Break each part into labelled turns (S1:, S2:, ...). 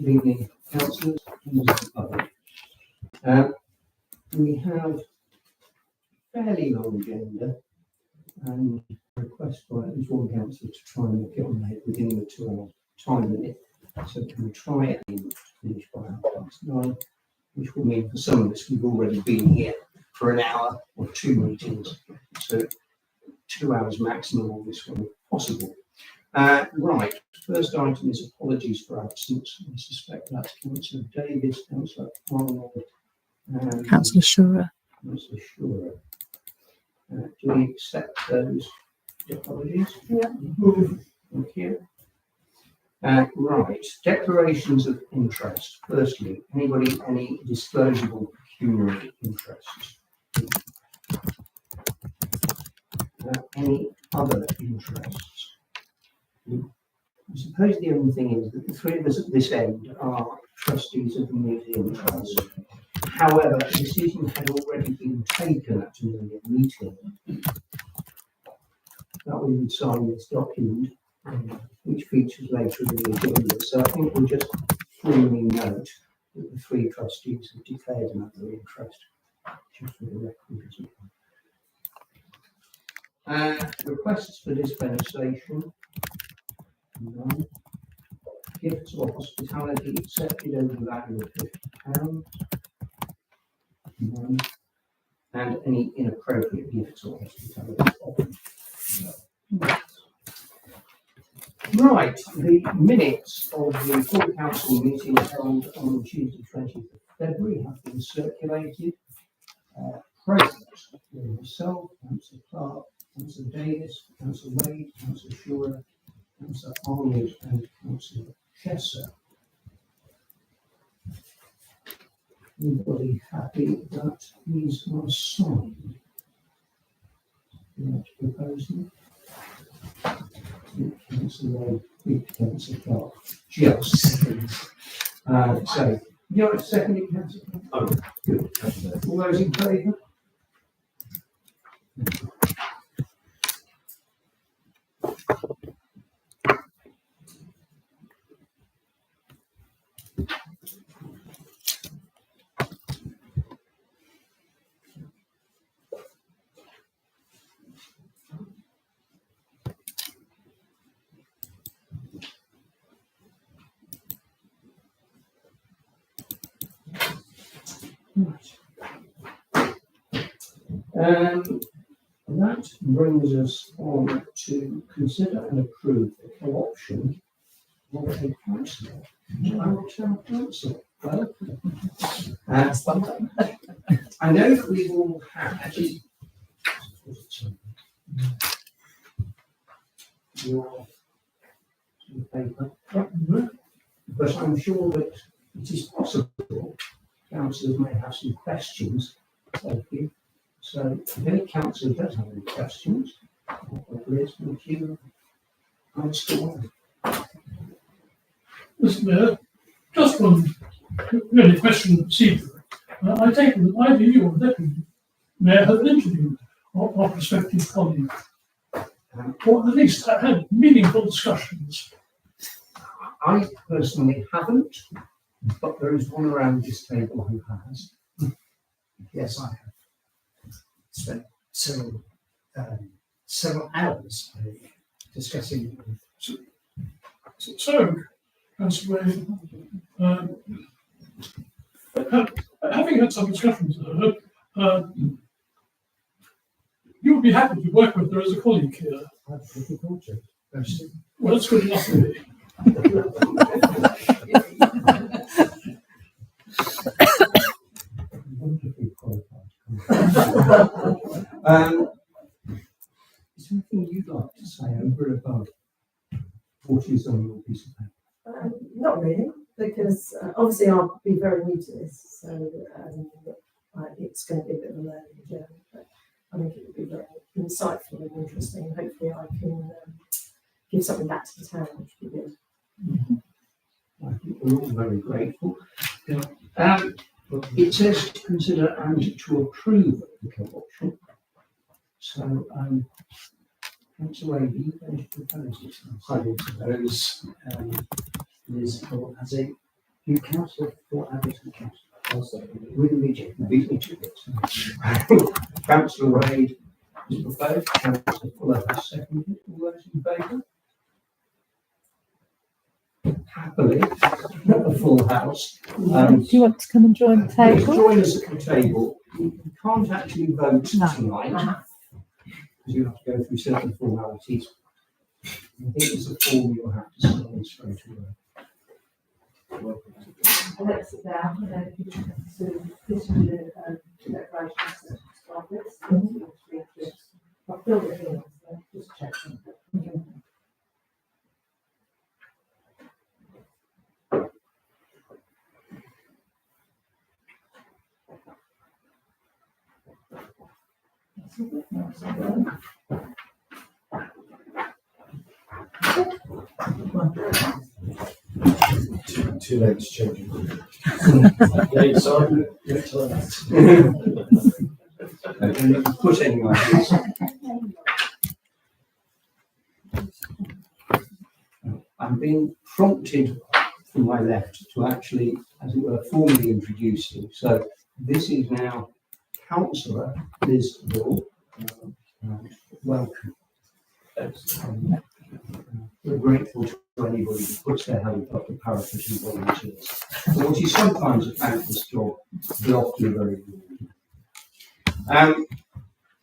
S1: Good evening, councillors, members of the public. We have a fairly long agenda and a request by at least one councillor to try and get on ahead within the 2 hour time limit. So can we try and aim to finish by 9:30, which will mean for some of us we've already been here for an hour or 2 meetings. So 2 hours maximum on this one if possible. Right, first item is apologies for absence. I suspect that's Councillor Davis, Councillor Arnold, and
S2: Councillor Shura.
S1: Councillor Shura. Do we accept those apologies?
S2: Yeah.
S1: Thank you. Right, declarations of interest. Firstly, anybody any disclosable pecuniary interests? Any other interests? I suppose the only thing is that the three of us at this end are trustees of the Museum Trust. However, a decision had already been taken at an earlier meeting that we would sign this document, which features later in the agenda. So I think we'll just formally note that the three trustees have declared another interest, just for the record as well. Requests for dispensation. None. Gifts or hospitality accepted over the value of £50. None. And any inappropriate gifts or hospitality offered. No. Right, the minutes of the full council meeting held on Tuesday 20th of February have been circulated. Present were myself, Councillor Clark, Councillor Davis, Councillor Wade, Councillor Shura, Councillor Arnold and Councillor Chesser. Anybody happy that these are signed? That proposal? Councillor Wade, Councillor Clark. Just seconds. So, you're at second, Councillor Clark? Oh, good. All those in favour? That brings us on to consider and approve the co-option of a councillor. Town council. Well, I know that we've all had your paper, but I'm sure that it is possible councillors may have some questions. Thank you. So if any councillor does have any questions, Liz, would you answer one?
S3: Mr. Mayor, just one really question of procedure. I take it that either you or the Deputy Mayor have interviewed our prospective colleague, or at least had meaningful discussions.
S1: I personally haven't, but there is one around this table who has.
S4: Yes, I have spent several hours discussing.
S3: So, Councillor Wade, having had some discussions with her, you would be happy to work with her as a colleague here.
S4: I'm looking forward to it.
S3: Well, that's good enough for me.
S1: Wonderfully qualified. Is there anything you'd like to say over and above what is on your piece of paper?
S5: Not really, because obviously I'll be very new to this, so it's going to be a bit of a learning journey, but I think it will be very insightful and interesting, and hopefully I can give something back to the town, which would be good.
S1: I think we're all very grateful. It says to consider and to approve the co-option. So, Councillor Wade, are you going to propose this?
S4: I will propose Liz Hall as a
S1: You councillor for Abington Council. With immediate, beat me to it. Councillor Wade is proposed, Councillor Fuller has seconded. All those in favour? Happily, not a full house.
S2: Do you want to come and join the
S1: Please
S2: table?
S1: join us at the table. You can't actually vote
S2: No.
S1: tonight because you have to go through certain formalities. I think there's a form you'll have to sign straight away.
S5: Let's sit down and then if you just have to this is the declaration of this. I'll fill it in, so just check.
S4: Too late to change it. Sorry.
S1: And push anyone. I'm being prompted from my left to actually, as it were, formally introduce you. So this is now Councillor Liz Bull. Welcome. We're grateful to anybody who puts their hand up the parapet and volunteers. So what is sometimes a thankless job, but often very rewarding.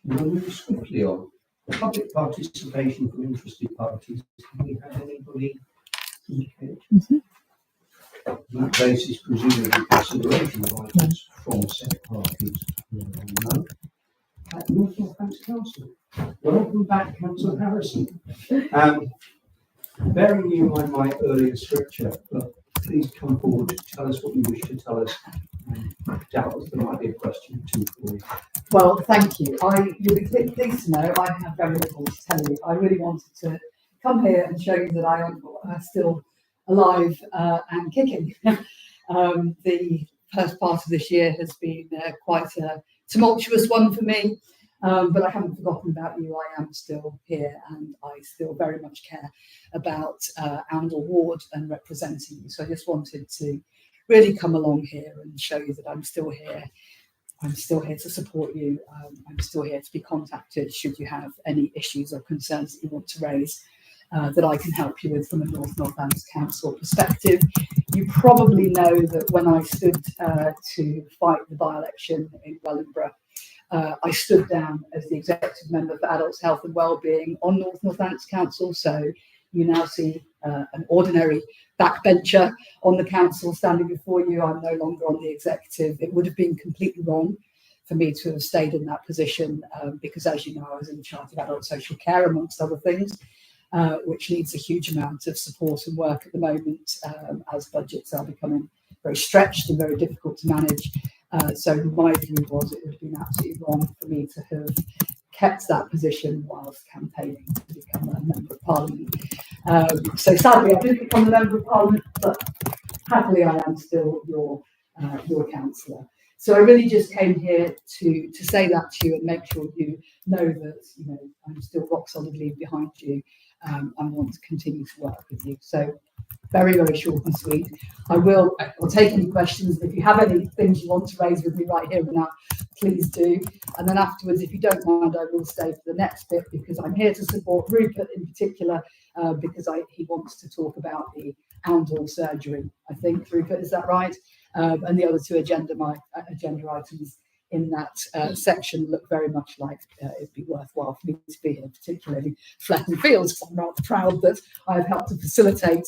S1: We'll move swiftly on. Public participation from interested parties. Can we have anybody indicate? That basis presumably consideration of items from said parties. No. North Northampton Council. Welcome back, Councillor Harrison. Bearing in mind my earlier scripture, but please come forward, tell us what you wish to tell us. I doubt there might be a question or two for you.
S6: Well, thank you. You'll be pleased to know I have very little to tell you. I really wanted to come here and show you that I am still alive and kicking. The first part of this year has been quite a tumultuous one for me, but I haven't forgotten about you. I am still here and I still very much care about Oundle Ward and representing you. So I just wanted to really come along here and show you that I'm still here. I'm still here to support you. I'm still here to be contacted should you have any issues or concerns that you want to raise that I can help you with from a North Northampton Council perspective. You probably know that when I stood to fight the by-election in Wellingborough, I stood down as the executive member for Adults Health and Wellbeing on North Northampton Council. So you now see an ordinary backbencher on the council standing before you. I'm no longer on the executive. It would have been completely wrong for me to have stayed in that position because, as you know, I was in charge of adult social care, amongst other things, which needs a huge amount of support and work at the moment as budgets are becoming very stretched and very difficult to manage. So my view was it would have been absolutely wrong for me to have kept that position whilst campaigning to become a Member of Parliament. So sadly, I didn't become a Member of Parliament, but happily I am still your councillor. So I really just came here to say that to you and make sure you know that I'm still rock solidly behind you and want to continue to work with you. So very, very short and sweet. I'll take any questions, and if you have any things you want to raise with me right here and now, please do. And then afterwards, if you don't mind, I will stay for the next bit because I'm here to support Rupert in particular because he wants to talk about the Oundle surgery. I think, Rupert, is that right? And the other two agenda items in that section look very much like it'd be worthwhile for me to be here, particularly Fletton Fields, because I'm rather proud that I've helped to facilitate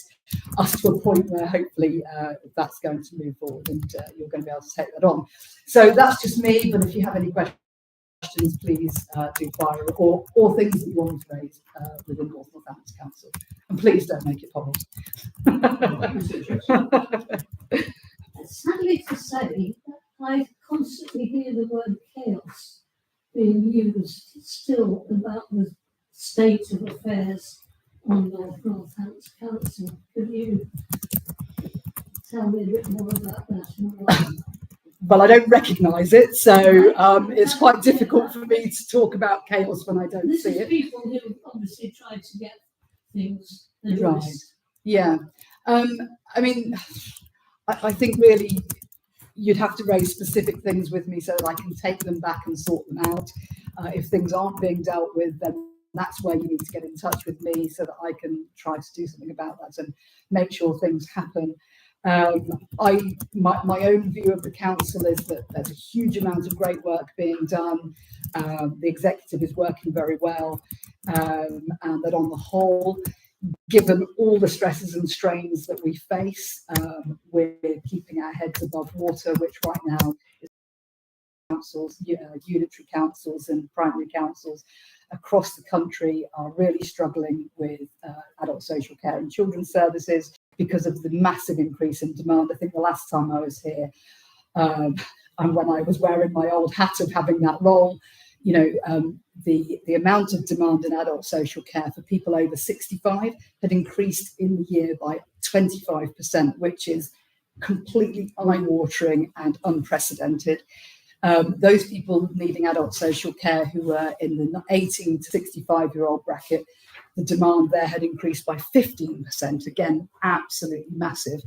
S6: us to a point where hopefully that's going to move forward and you're going to be able to take that on. So that's just me, but if you have any questions, please do fire or things that you want to raise within North Northampton Council. And please don't make it public.
S7: Sadly to say, I constantly hear the word chaos being used still about the state of affairs on North Northampton Council. Could you tell me a bit more about that?
S6: Well, I don't recognise it, so it's quite difficult for me to talk about chaos when I don't
S7: This
S6: see
S7: is
S6: it.
S7: people who obviously try to get things
S6: Right. Yeah. I mean, I think really you'd have to raise specific things with me so that I can take them back and sort them out. If things aren't being dealt with, then that's where you need to get in touch with me so that I can try to do something about that and make sure things happen. My own view of the council is that there's a huge amount of great work being done. The executive is working very well, and that on the whole, given all the stresses and strains that we face, we're keeping our heads above water, which right now is councils, unitary councils and primary councils across the country are really struggling with adult social care and children's services because of the massive increase in demand. I think the last time I was here, and when I was wearing my old hat of having that role, the amount of demand in adult social care for people over 65 had increased in the year by 25%, which is completely eye-watering and unprecedented. Those people needing adult social care who were in the 18 to 65-year-old bracket, the demand there had increased by 15%, again, absolutely massive.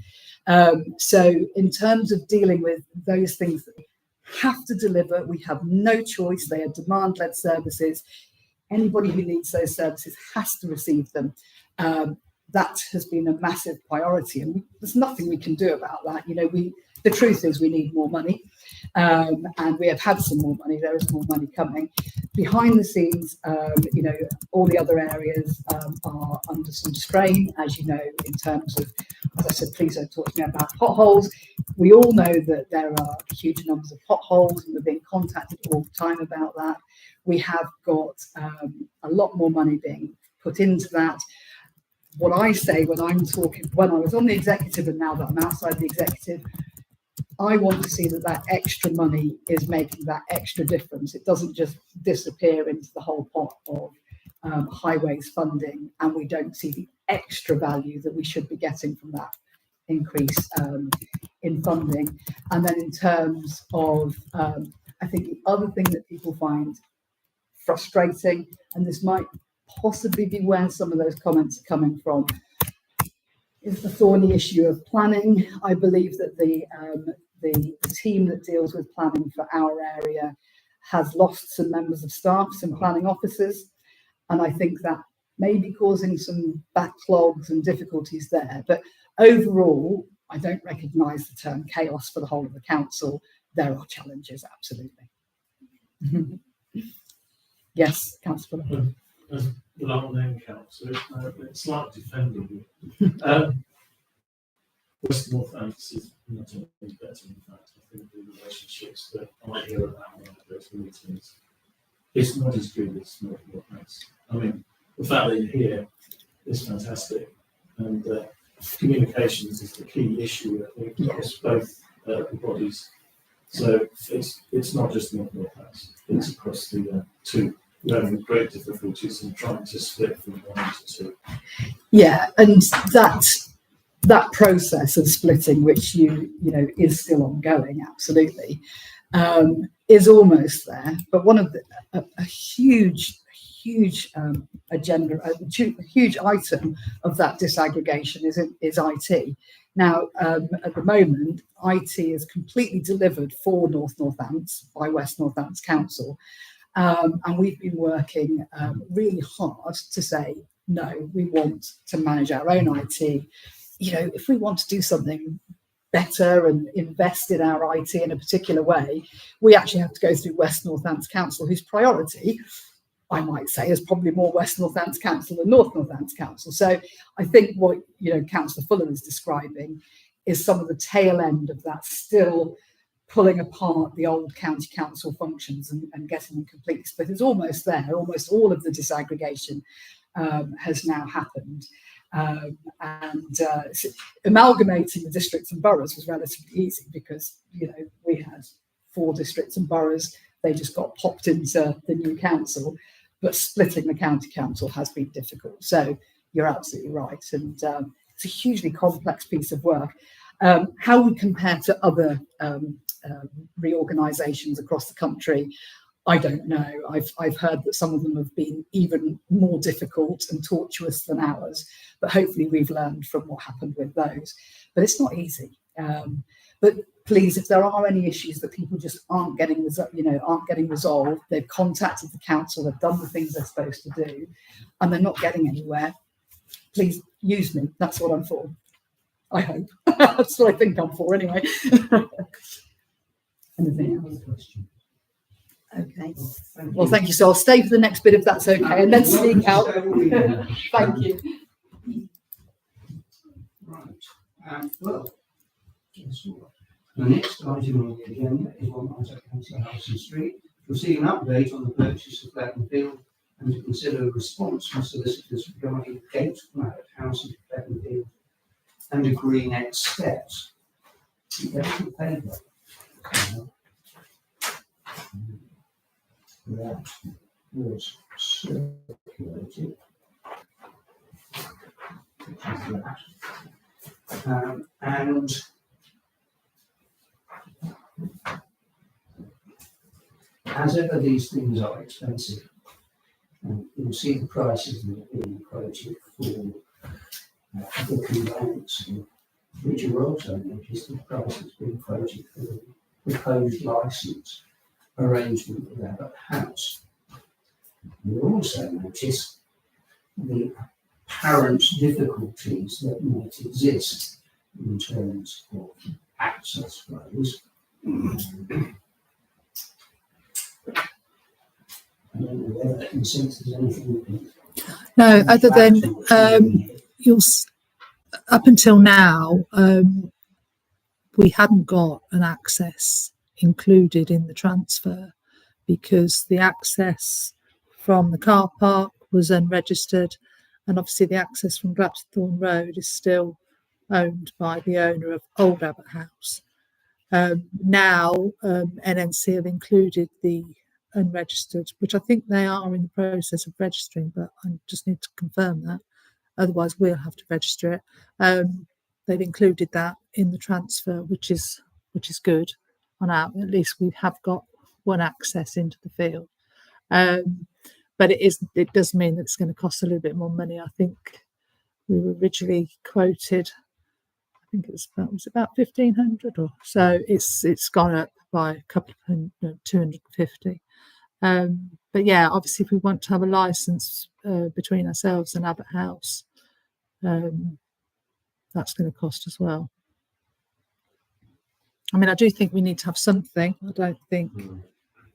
S6: So in terms of dealing with those things that we have to deliver, we have no choice. They are demand-led services. Anybody who needs those services has to receive them. That has been a massive priority, and there's nothing we can do about that. The truth is we need more money, and we have had some more money. There is more money coming. Behind the scenes, all the other areas are under some strain, as you know, in terms of, as I said, please don't talk to me about potholes. We all know that there are huge numbers of potholes, and we're being contacted all the time about that. We have got a lot more money being put into that. What I say when I was on the executive and now that I'm outside the executive, I want to see that extra money is making that extra difference. It doesn't just disappear into the whole pot of highways funding, and we don't see the extra value that we should be getting from that increase in funding. And then in terms of, I think the other thing that people find frustrating, and this might possibly be where some of those comments are coming from, is the thorny issue of planning. I believe that the team that deals with planning for our area has lost some members of staff, some planning officers, and I think that may be causing some backlogs and difficulties there. But overall, I don't recognise the term chaos for the whole of the council. There are challenges, absolutely. Yes, Councillor.
S4: As the long-name council, it's like defending West Northants is not only better. In fact, I think the relationships that I hear about one of those meetings, it's not as good as North Northants. I mean, the fact that you're here is fantastic, and communications is the key issue, I think, across both the bodies. So it's not just North Northants, it's across the two. We're having great difficulties in trying to split from 1 to 2.
S6: Yeah, and that process of splitting, which is still ongoing, absolutely, is almost there. But one of a huge agenda, a huge item of that disaggregation is IT. Now, at the moment, IT is completely delivered for North Northants by West Northants Council. And we've been working really hard to say, no, we want to manage our own IT. If we want to do something better and invest in our IT in a particular way, we actually have to go through West Northants Council, whose priority, I might say, is probably more West Northants Council than North Northants Council. So I think what Councillor Fuller is describing is some of the tail end of that, still pulling apart the old county council functions and getting them completely split. It's almost there. Almost all of the disaggregation has now happened. Amalgamating the districts and boroughs was relatively easy because, we had 4 districts and boroughs. They just got popped into the new council. But splitting the county council has been difficult. So you're absolutely right. And it's a hugely complex piece of work. How we compare to other reorganisations across the country, I don't know. I've heard that some of them have been even more difficult and tortuous than ours, but hopefully we've learned from what happened with those. But it's not easy. But please, if there are any issues that people just aren't getting resolved, they've contacted the council, they've done the things they're supposed to do, and they're not getting anywhere, please use me. That's what I'm for. I hope. That's what I think I'm for anyway. Anything else?
S1: Question.
S6: Okay. Well, thank you. So I'll stay for the next bit if that's okay, and then speak out. Thank you.
S1: Right. Well, guess what? The next item on the agenda is 1 Councillor Harrison Street. We'll see an update on the purchase of Fletton Field and to consider a response from solicitors regarding Gate Marriott House in Fletton Field and agree next steps. There's the paper. That was circulated. Which is that. And as ever, these things are expensive. You'll see the prices that are being quoted for the conveyancing, which are also noticed the prices being quoted for the proposed licence arrangement with Abbott House. You'll also notice the apparent difficulties that might exist in terms of access flows. I don't know whether that consensus is anything we can.
S2: No, other than up until now, we hadn't got an access included in the transfer because the access from the car park was unregistered, and obviously the access from Gladstone Road is still owned by the owner of Old Abbott House. Now NNC have included the unregistered, which I think they are in the process of registering, but I just need to confirm that. Otherwise, we'll have to register it. They've included that in the transfer, which is good. On our, at least we have got one access into the field. But it does mean that it's going to cost a little bit more money. I think we were originally quoted, I think it was about 1,500 or so. It's gone up by a couple of 250. But yeah, obviously, if we want to have a license between ourselves and Abbott House, that's going to cost as well. I mean, I do think we need to have something. I don't think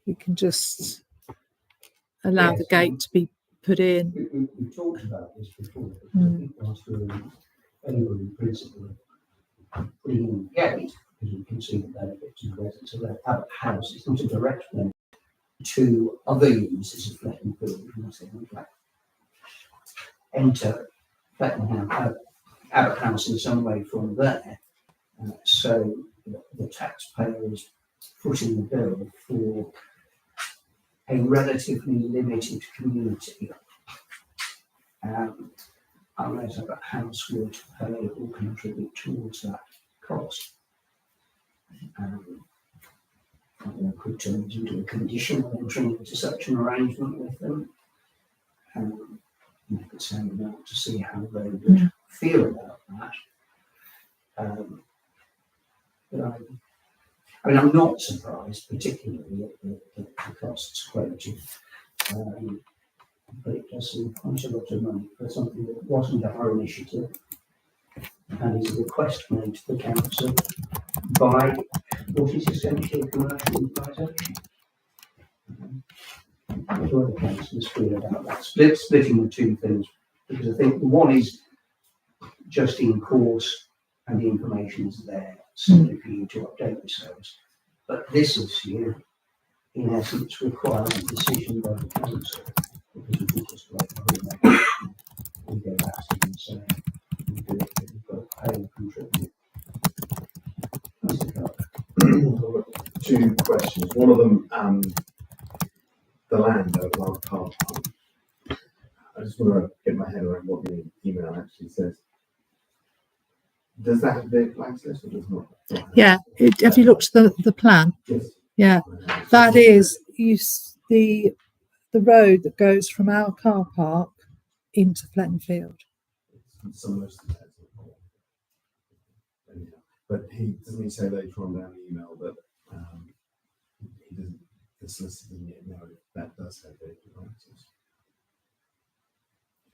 S2: we can just allow the gate to be put in.
S1: We talked about this before. I think whilst we're in favour in principle of putting in the gate, because we can see the benefits and residents of that Abbott House, it's not a direct benefit to other users of Fletton Field. Enter Fletton Abbott House in some way from there. So the taxpayer is footing the bill for a relatively limited community. Unless Abbott House would pay or contribute towards that cost. I could turn it into a condition of entering into such an arrangement with them. You could send them out to see how they would feel about that. But I'm not surprised, particularly at the costs quoted. But it does seem quite a lot of money for something that wasn't our initiative. And is a request made to the council by what is essentially a commercial organisation. What do other councillors feel about that? Splitting the two things, because I think one is just in course and the information is there simply for you to update yourselves. But this issue, in essence, requires a decision by the council, because we can just wait for it and go back to them and say, we do it, but we've got to pay and contribute.
S8: Two questions. One of them, the land over our car park. I just want to get my head around what the email actually says. Does that have vehicle access or does not?
S2: Yeah, have you looked at the plan?
S8: Yes.
S2: Yeah, that is the road that goes from our car park into Fletton Field.
S8: It's some of those things. But doesn't he say later on down the email that he doesn't, the solicitor doesn't yet know if that does have vacant access.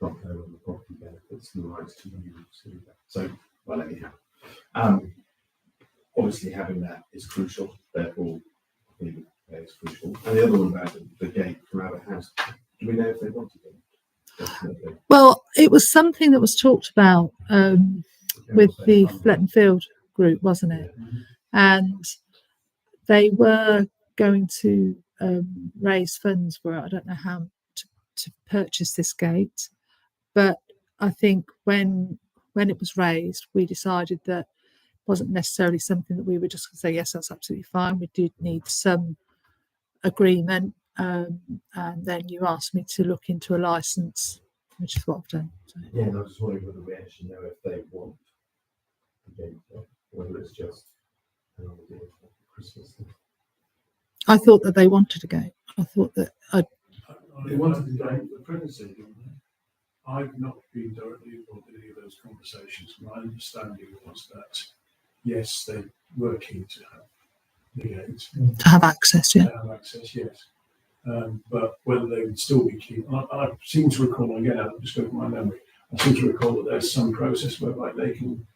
S8: Not know when the property benefits and the rights to use. So, well, anyhow. Obviously having that is crucial, therefore I think that is crucial. And the other one about the gate from Abbott House, do we know if they want to go? Definitely.
S2: Well, it was something that was talked about with the Fletton Field group, wasn't it? And they were going to raise funds for it. I don't know how to purchase this gate, but I think when it was raised, we decided that it wasn't necessarily something that we were just going to say, yes, that's absolutely fine. We did need some agreement. And then you asked me to look into a license, which is what I've done. So.
S8: Yeah, and I was just wondering whether we actually know if they want the gate, or whether it's just an idea for Christmas.
S2: I thought that they wanted a gate. I thought that
S3: They wanted to go for pregnancy, didn't they? I've not been directly involved in any of those conversations. My understanding was that, yes, they were keen to have the gate.
S2: to have access, yeah.
S3: To have access, yes. But whether they would still be keen, I seem to recall, again, I'm just going from my memory, I seem to recall that there's some process whereby they can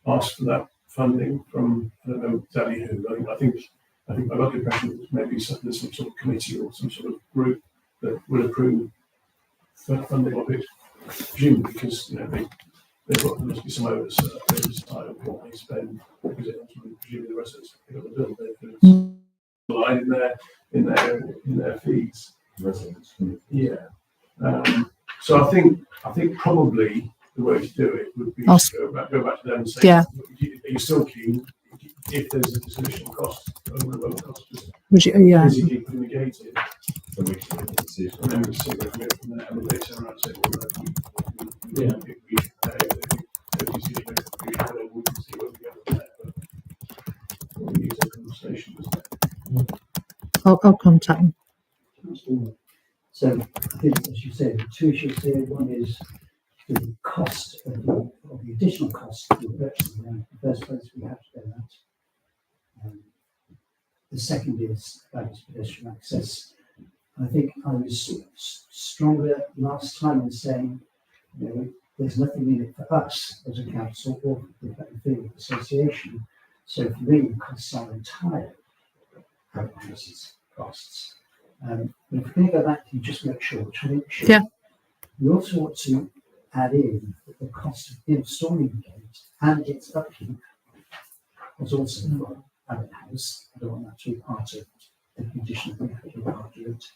S3: ask for that funding from, I don't know exactly who. I think I got the impression that maybe there's some sort of committee or some sort of group that would approve funding of it, presumably because, there must be some oversight of what they spend, because it ultimately, presumably the residents pick up the bill, they line in their fees.
S8: Residents.
S3: Yeah. So I think probably the way to do it would be
S2: Ask-
S3: to go back to them and say,
S2: Yeah.
S3: Are you still keen? If there's an additional cost, over and above the cost, just
S2: Would you, yeah.
S3: physically putting the gate in,
S8: So we can make a decision.
S3: and then we see where we go from there. And they turn around and say, well, we don't think we should pay. If you see the benefit, we can see where we go from there. But we'll use that conversation, isn't it?
S2: I'll contact them.
S9: So I think, as you said, two issues here. One is the cost of the additional cost of purchasing land. In the first place, we have to pay that. The second is about pedestrian access. I think I was stronger last time in saying, there's nothing in it for us as a council or for the Fletton Field Association. So if really the costs are entire houses costs. But if we're going to go back to just make sure, which I think should,
S2: Yeah.
S9: we also want to add in that the cost of installing the gate and its upkeep was also from Abbott House. I don't want that to be part of the condition of the argument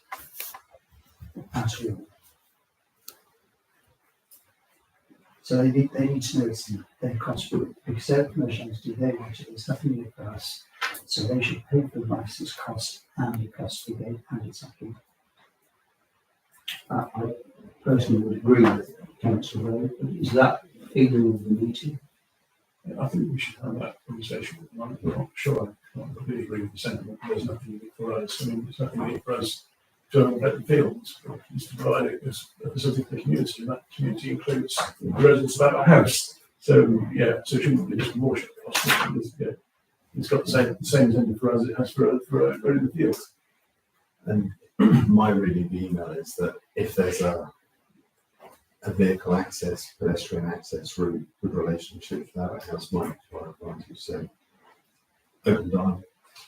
S9: at all. So they need to know it's their cost because they're a commercial entity, they want it, there's nothing in it for us. So they should pay for the license cost and the cost of the gate and its upkeep.
S1: I personally would agree with Councillor Rowe, but is that feeling of the meeting?
S3: I think we should have that conversation with them. I'm not sure I completely agree with the sentiment. There's nothing in it for us. I mean, there's nothing in it for us to own the fields. It's to provide it as a facility for the community, and that community includes the residents of our house. So, yeah, so it shouldn't be just more cost. It's got the same incentive for us as it has for in the field.
S8: And my reading of the email is that if there's a vehicle access, pedestrian access route with relationships with Abbott House might be to our advantage. So open dialogue.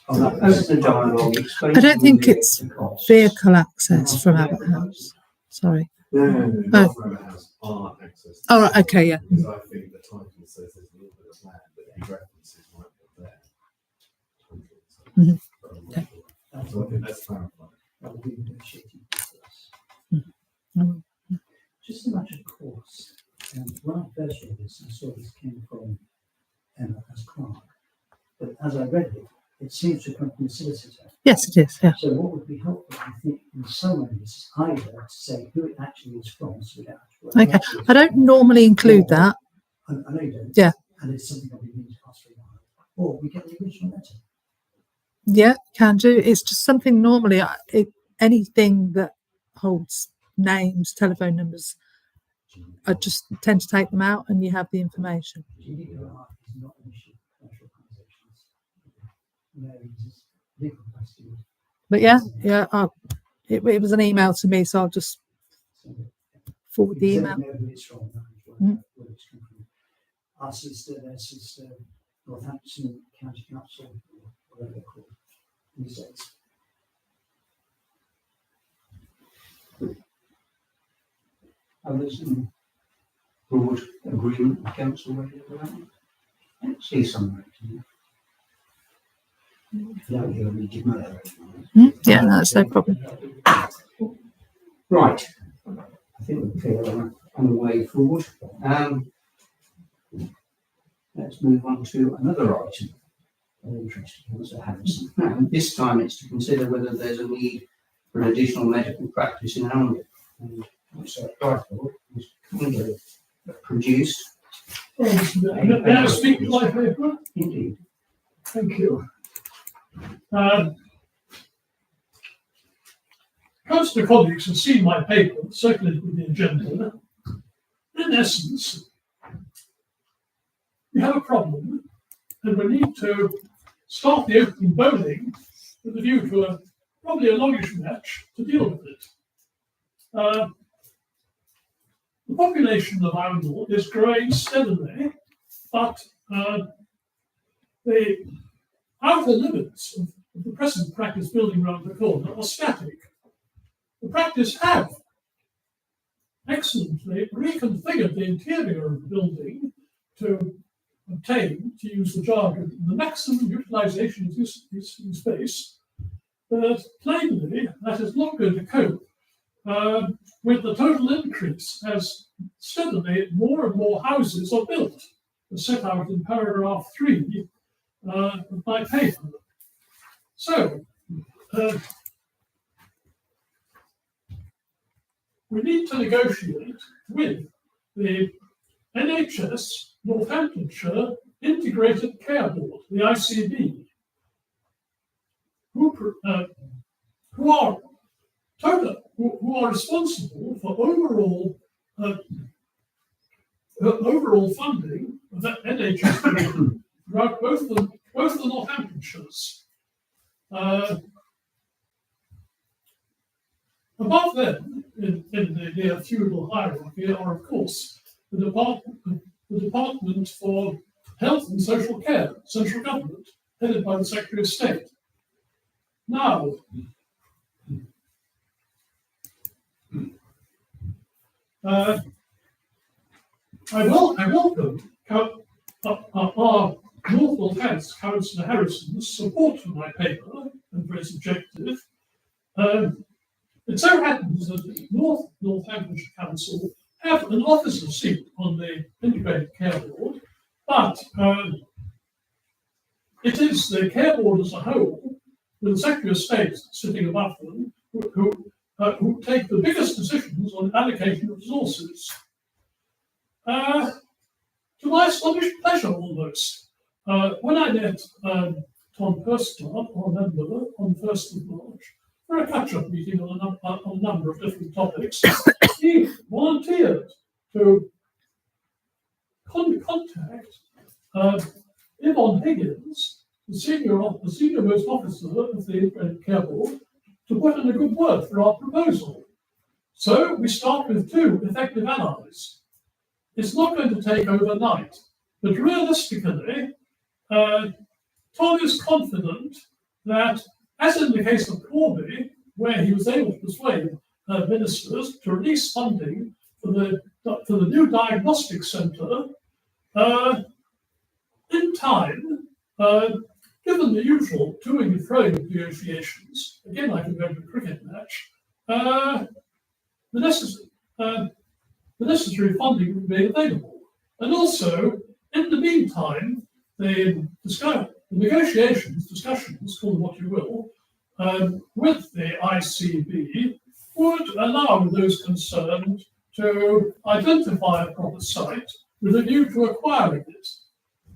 S1: On that open dialogue, explain
S2: I don't
S1: to
S2: think
S1: them
S2: it's
S1: the costs.
S2: vehicle access from Abbott House. Sorry.
S8: No, not from Abbott House, our access.
S2: Oh, right, okay, yeah.
S8: Because I think the title says there's a little bit of land, but he references might be there.
S2: Mhm.
S8: But I'm not
S2: Okay.
S8: sure. So I think that's clarified.
S9: That will be negotiating for us.
S2: Mhm.
S9: Just a matter of course. When I first read this, I saw this came from Emma as Clark. But as I read it, it seems to come from the solicitor.
S2: Yes, it is. Yeah.
S9: So what would be helpful, I think, in some ways, is either to say who it actually is from, so we don't have to work
S2: Okay.
S9: out who it's
S2: I don't
S9: from.
S2: normally include that.
S9: I know you don't.
S2: Yeah.
S9: And it's something that we need to ask for now. Or we get the original letter.
S2: Yeah, can do. It's just something normally, anything that holds names, telephone numbers, I just tend to take them out and you have the information.
S9: GDPR is not an issue. Commercial Mary's legal capacity.
S2: But yeah, it was an email to me, so I'll just
S9: So,
S2: forward the
S9: because
S2: email.
S9: they know who it's from, that is where,
S2: Mm.
S9: where it's come from. Our sister, their sister, Northampton County Council, or whatever they're called these days. Others in broad agreement with council where you're at? I don't see some writing. I don't hear any demand.
S2: Yeah, no, that's no problem.
S1: Right. I think we're clear on the way forward. Let's move on to another item of interest to Councillor Harrison. Now, this time it's to consider whether there's a need for an additional medical practice in Alnwick. And Councillor Clyford was kindly produced.
S3: May I speak to my paper?
S1: Indeed.
S3: Thank you. Councillor colleagues have seen my paper circulated with the agenda. In essence, we have a problem and we need to start the opening bowling with a view to probably a longish match to deal with it. The population of Arundel is growing steadily, but the outer limits of the present practice building round the corner are static. The practice have excellently reconfigured the interior of the building to obtain, to use the jargon, the maximum utilization of this space, but plainly that is not going to cope with the total increase as steadily more and more houses are built, as set out in paragraph 3 of my paper. So, we need to negotiate with the NHS Northamptonshire Integrated Care Board, the ICB, who are responsible for overall funding of that NHS throughout both the Northamptonshires. Above them, in the near feudal hierarchy, are of course the Department for Health and Social Care, central government, headed by the Secretary of State. Now, I welcome our North Heads, Councillor Harrison's support for my paper and for its objective. It so happens that the Northamptonshire Council have an officer seat on the Integrated Care Board, but it is the Care Board as a whole, with the Secretary of State sitting above them, who take the biggest decisions on allocation of resources. To my astonished pleasure, almost, when I met Tom Perstart, our member, on the 1st of March, for a catch-up meeting on a number of different topics, he volunteered to contact Yvonne Higgins, the senior-most officer of the Integrated Care Board, to put in a good word for our proposal. So we start with 2 effective allies. It's not going to take overnight, but realistically, Tom is confident that, as in the case of Corby, where he was able to persuade ministers to release funding for the new diagnostic centre, in time, given the usual toing and froing of negotiations, again like a very good cricket match, the necessary funding would be available. And also, in the meantime, the discussions, call them what you will, with the ICB would allow those concerned to identify a proper site with a view to acquiring it.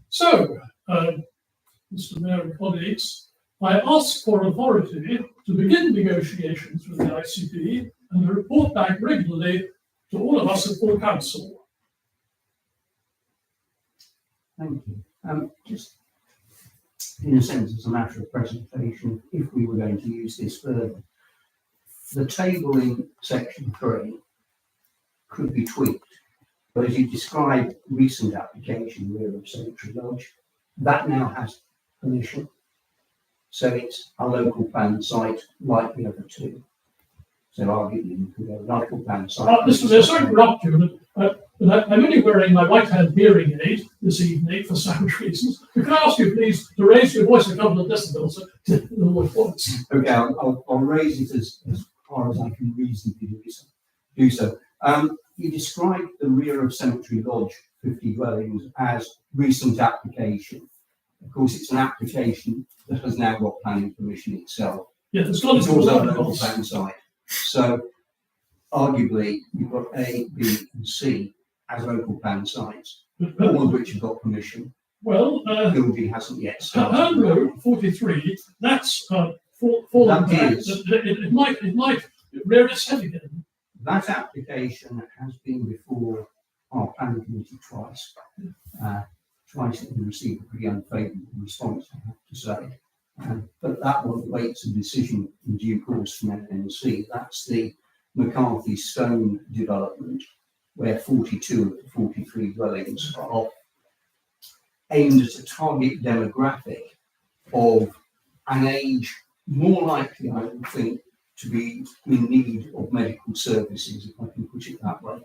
S3: So, Mr. Mayor and colleagues, I ask for authority to begin negotiations with the ICB and to report back regularly to all of us at full council.
S1: Thank you. Just in a sense, as a matter of presentation, if we were going to use this further. The table in section 3 could be tweaked, but as you described recent application, rear of Cemetery Lodge, that now has permission. So it's a local plan site like the other two. So arguably you could go local plan site.
S3: Mr. Mayor, sorry to interrupt you, but I'm only wearing my right-hand hearing aid this evening for sound reasons. Could I ask you, please, to raise your voice a couple of decibels to lower voice?
S1: Okay, I'll raise it as far as I can reasonably do so. You described the rear of Cemetery Lodge 50 dwellings as recent application. Of course, it's an application that has now got planning permission itself.
S3: Yeah, it's got
S1: It's
S3: its
S1: also a
S3: own
S1: local
S3: laws.
S1: plan site. So arguably, you've got A, B, and C as local plan sites, all of which have got permission.
S3: Well,
S1: Gilby hasn't yet
S3: Herne
S1: started.
S3: Road 43, that's fallen
S1: That
S3: back.
S1: is.
S3: It might rear its head again.
S1: That application has been before our planning committee twice. Twice it received a pretty unfavourable response, I have to say. But that one awaits a decision in due course from NNC. That's the McCarthy Stone development, where 42 of the 43 dwellings are aimed at a target demographic of an age more likely, I would think, to be in need of medical services, if I can put it that way,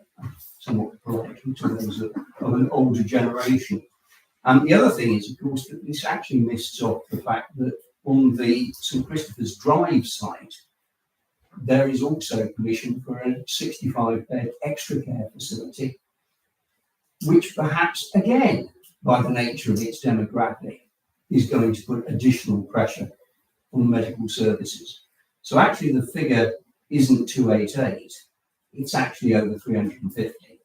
S1: somewhat politely, to those of an older generation. And the other thing is, of course, that this actually mists off the fact that on the St Christopher's Drive site, there is also permission for a 65-bed extra care facility, which perhaps, again, by the nature of its demographic, is going to put additional pressure on medical services. So actually the figure isn't 288, it's actually over 350.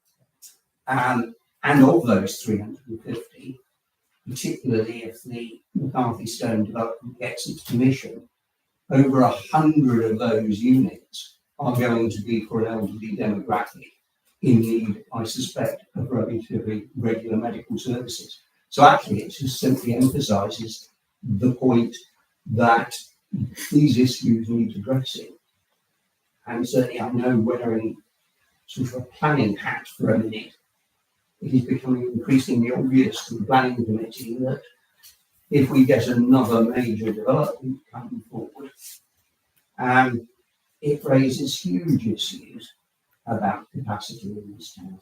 S1: And of those 350, particularly if the McCarthy Stone development gets its permission, over 100 of those units are going to be for an elderly demographic in need, I suspect, of relatively regular medical services. So actually it just simply emphasises the point that these issues need addressing. And certainly I know, wearing sort of a planning hat for a minute, it is becoming increasingly obvious to the planning committee that if we get another major development coming forward, it raises huge issues about capacity in this town.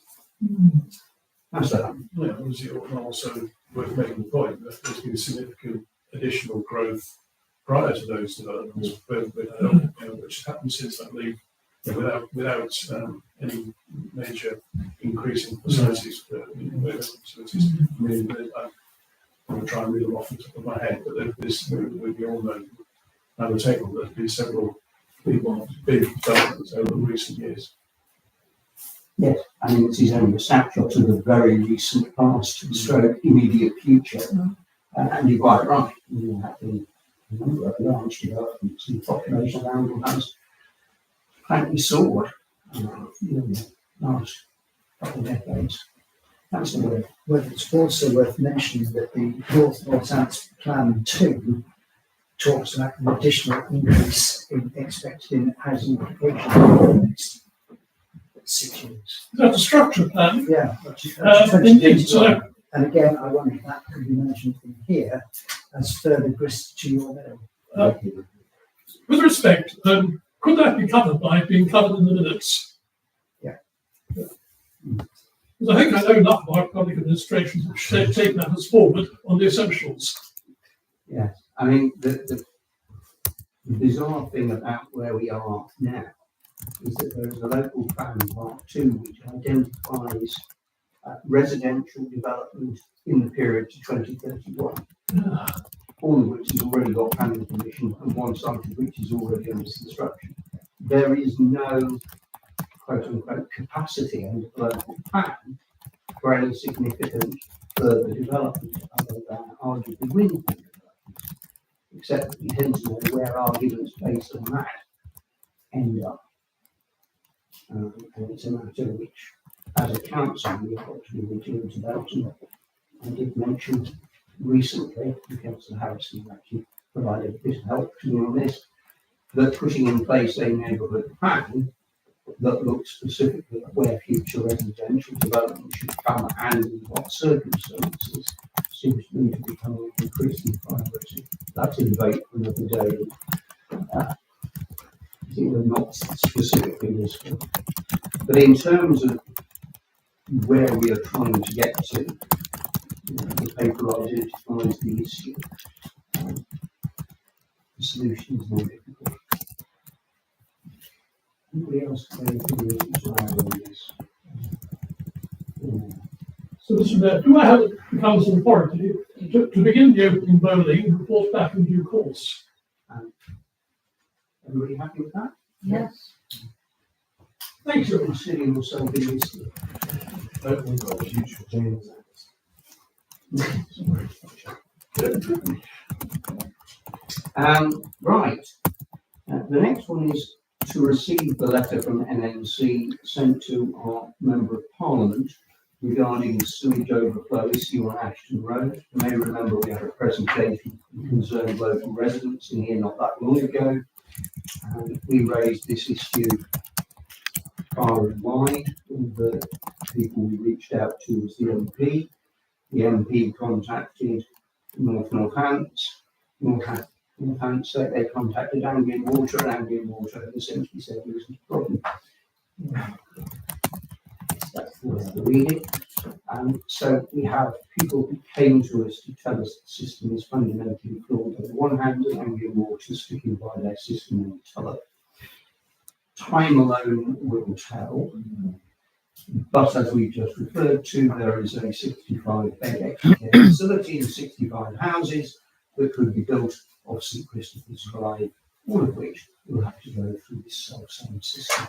S1: That's that.
S4: Yeah, obviously, also worth making the point that there's been significant additional growth prior to those developments, which happened since that leave, without any major increase in facilities. Facilities. I mean, I'm going to try and read them off the top of my head, but we all know around the table there's been several big developments over recent years.
S1: Yes, I mean, this is only a snapshot of the very recent past, stroke immediate future. And you're quite right. You have a number of large developments and population around has frankly soared in the last couple of decades. That's the word.
S9: Well, it's also worth mentioning that the North Northants Plan 2 talks about an additional increase in expected in housing application for the next 6 years.
S3: That's a structure plan.
S9: Yeah.
S3: Indeed, so
S9: And again, I wonder if that could be mentioned in here as further grist to your mill.
S3: with respect, could that be covered by being covered in the minutes?
S9: Yeah.
S3: Because I think I know enough about public administration to take matters forward on the essentials.
S1: Yes, I mean, the bizarre thing about where we are now is that there is a local plan part 2 which identifies residential development in the period to 2031, all of which has already got planning permission and one site of which is already under construction. There is no quote unquote capacity under the local plan for any significant further development other than arguably wind development, except that we tend to know where arguments based on that end up. And it's a matter which, as a council, we ought to be vigilant about. And I did mention recently, and Councillor Harrison actually provided a bit of help to me on this, that putting in place a neighbourhood plan that looks specifically at where future residential development should come and in what circumstances seems to me to become an increasing priority. That's a debate for another day. I think we're not specifically this one. But in terms of where we are trying to get to, the paper identifies the issue. The solution is more difficult. Anybody else have anything to add on this?
S3: So, Mr. Mayor, do I have the council authority to begin the opening bowling and report back in due course?
S1: Everybody happy with that?
S7: Yes.
S3: Thank you.
S1: Considering yourself in this.
S8: Don't we got future James
S1: Right. The next one is to receive the letter from NNC sent to our Member of Parliament regarding the sewage overflow issue on Ashton Road. You may remember we had a presentation from concerned local residents in here not that long ago. And we raised this issue far and wide. All the people we reached out to was the MP. The MP contacted Northants. They contacted Anglian Water, and Anglian Water had essentially said there isn't a problem. That's the way I read it. So we have people who came to us to tell us the system is fundamentally flawed on the one hand, and Anglian Water sticking by their system on the other. Time alone will tell. But as we just referred to, there is a 65-bed extra care facility and 65 houses that could be built off St Christopher's Drive, all of which will have to go through this self-same system.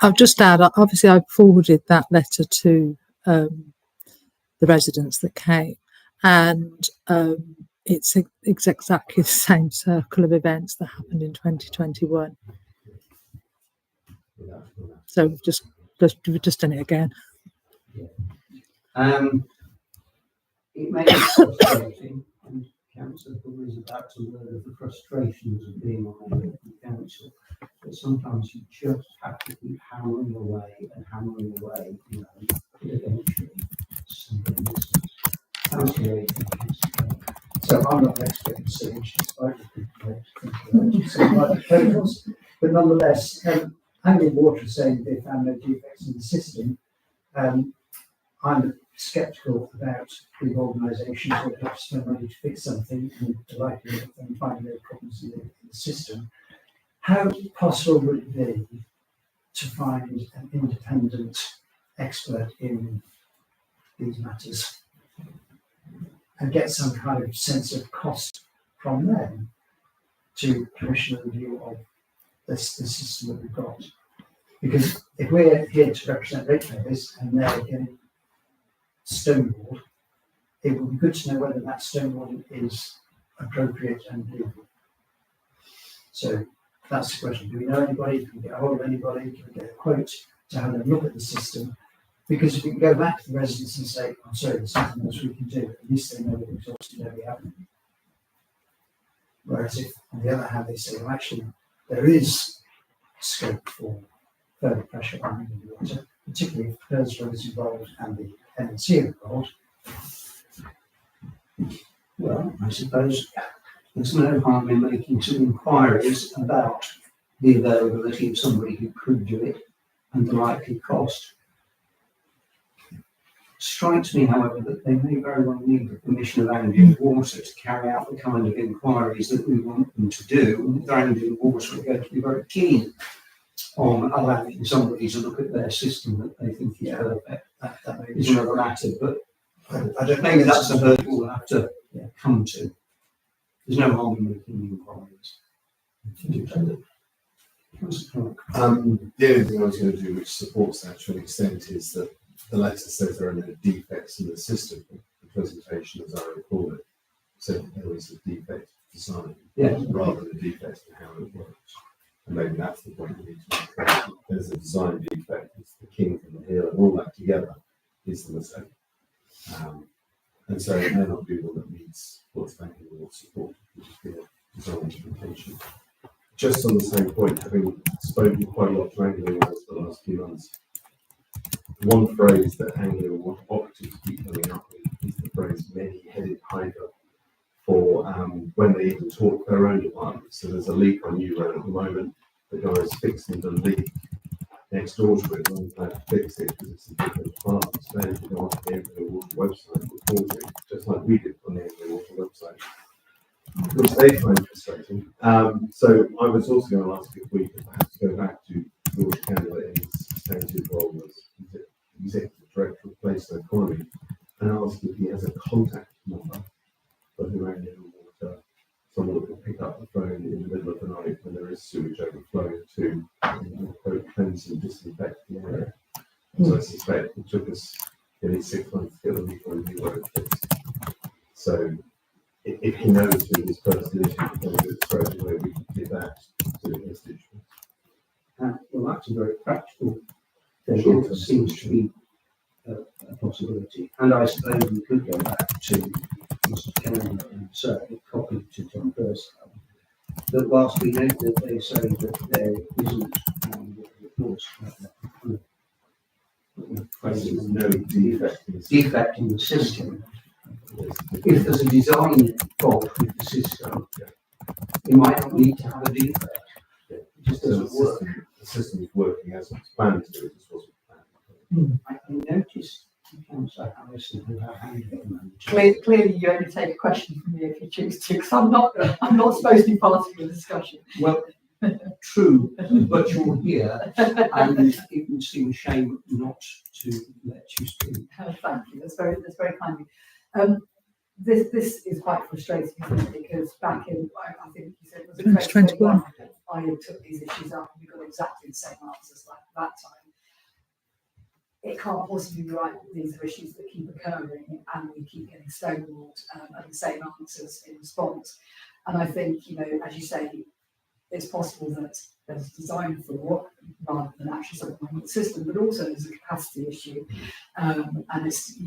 S2: I'll just add, obviously I forwarded that letter to the residents that came, and it's exactly the same circle of events that happened in 2021. So we've just done it again.
S1: It may be frustrating, and council is about to learn of the frustrations of being on a local council, but sometimes you just have to keep hammering away, you know, eventually somebody listens. Councillor,
S9: So I'm not an expert in sewage, despite the protocols, but nonetheless, Anglian Water is saying they found no defects in the system. I'm sceptical about big organisations who have to spend money to fix something and delighted and finding no problems in the system. How possible would it be to find an independent expert in these matters and get some kind of sense of cost from them to commission a review of the system that we've got? Because if we're here to represent ratepayers and they're getting stonewalled, it would be good to know whether that stonewalling is appropriate and legal. So that's the question. Do we know anybody? Can we get a hold of anybody? Can we get a quote to have a look at the system? Because if we can go back to the residents and say, I'm sorry, there's something else we can do, at least they know that it's obviously never happened. Whereas if, on the other hand, they say, well, actually, there is scope for further pressure on the water, particularly if Purslow is involved and the NNC are involved.
S1: well, I suppose there's no harm in making some inquiries about the availability of somebody who could do it and the likely cost. Strikes me, however, that they may very well need the permission of Anglian Water to carry out the kind of inquiries that we want them to do, and that Anglian Water are going to be very keen on allowing somebody to look at their system that they think is perfect.
S9: That may
S1: Is
S9: be
S1: another matter, but
S9: I don't
S1: maybe
S9: know.
S1: that's a hurdle we'll have to come to. There's no harm in making inquiries.
S8: The only thing I was going to do, which supports that to an extent, is that the letter says there are no defects in the system. The presentation, as I recall it, said there was a defect design, rather than a defect in how it works. And maybe that's the point we need to make. There's a design defect, it's the kink and the heel, and all that together is the mistake. And so it may not be one that needs what's banking or support, which is the design implementation. Just on the same point, having spoken quite a lot to Anglia Water for the last few months, one phrase that Anglia Water operatives keep coming up with is the phrase many-headed hydra for when they even talk their own department. So there's a leak on New Road at the moment. The guy is fixing the leak next door to it, and I'm to fix it because it's a different department. So they can go on the Anglia Water website reporting, just like we did on the Anglia Water website, which they find frustrating. So I was also going to ask if we could perhaps go back to George Campbell in his substantive role as Executive Director of Place and Economy and ask if he has a contact number for who Anglia Water, someone that will pick up the phone in the middle of the night when there is sewage overflowing to cleanse and disinfect the area. So I suspect it took us nearly 6 months to get the leak on New Road fixed. So if he knows who this person is, then it's straight away we can give that to the constituents.
S1: Well, that's a very practical thing.
S8: Sure.
S1: It seems to be a possibility. And I suppose we could go back to Mr. Campbell and certainly copy to Tom Thurston. That whilst we know that they say that there isn't reports
S8: No
S1: defect in the system, if there's a design fault with the system, it might not need to have a defect. It just
S8: So
S1: doesn't work.
S8: the system is working as it's planned to, it just wasn't planned.
S1: I noticed Councillor Harrison who have handed it on.
S6: Clearly, you only take a question from me if you choose to, because I'm not supposed to be part of the discussion.
S1: Well, true, but you're here, and it would seem a shame not to let you speak.
S6: Thank you. That's very kind of you. This is quite frustrating, isn't it? Because back in, I think you said it was
S2: 2021.
S6: I took these issues up and we got exactly the same answers like that time. It can't possibly be right that these are issues that keep occurring and we keep getting stonewalled and the same answers in response. And I think, as you say, it's possible that there's a design flaw rather than actually something wrong with the system, but also there's a capacity issue. And it's,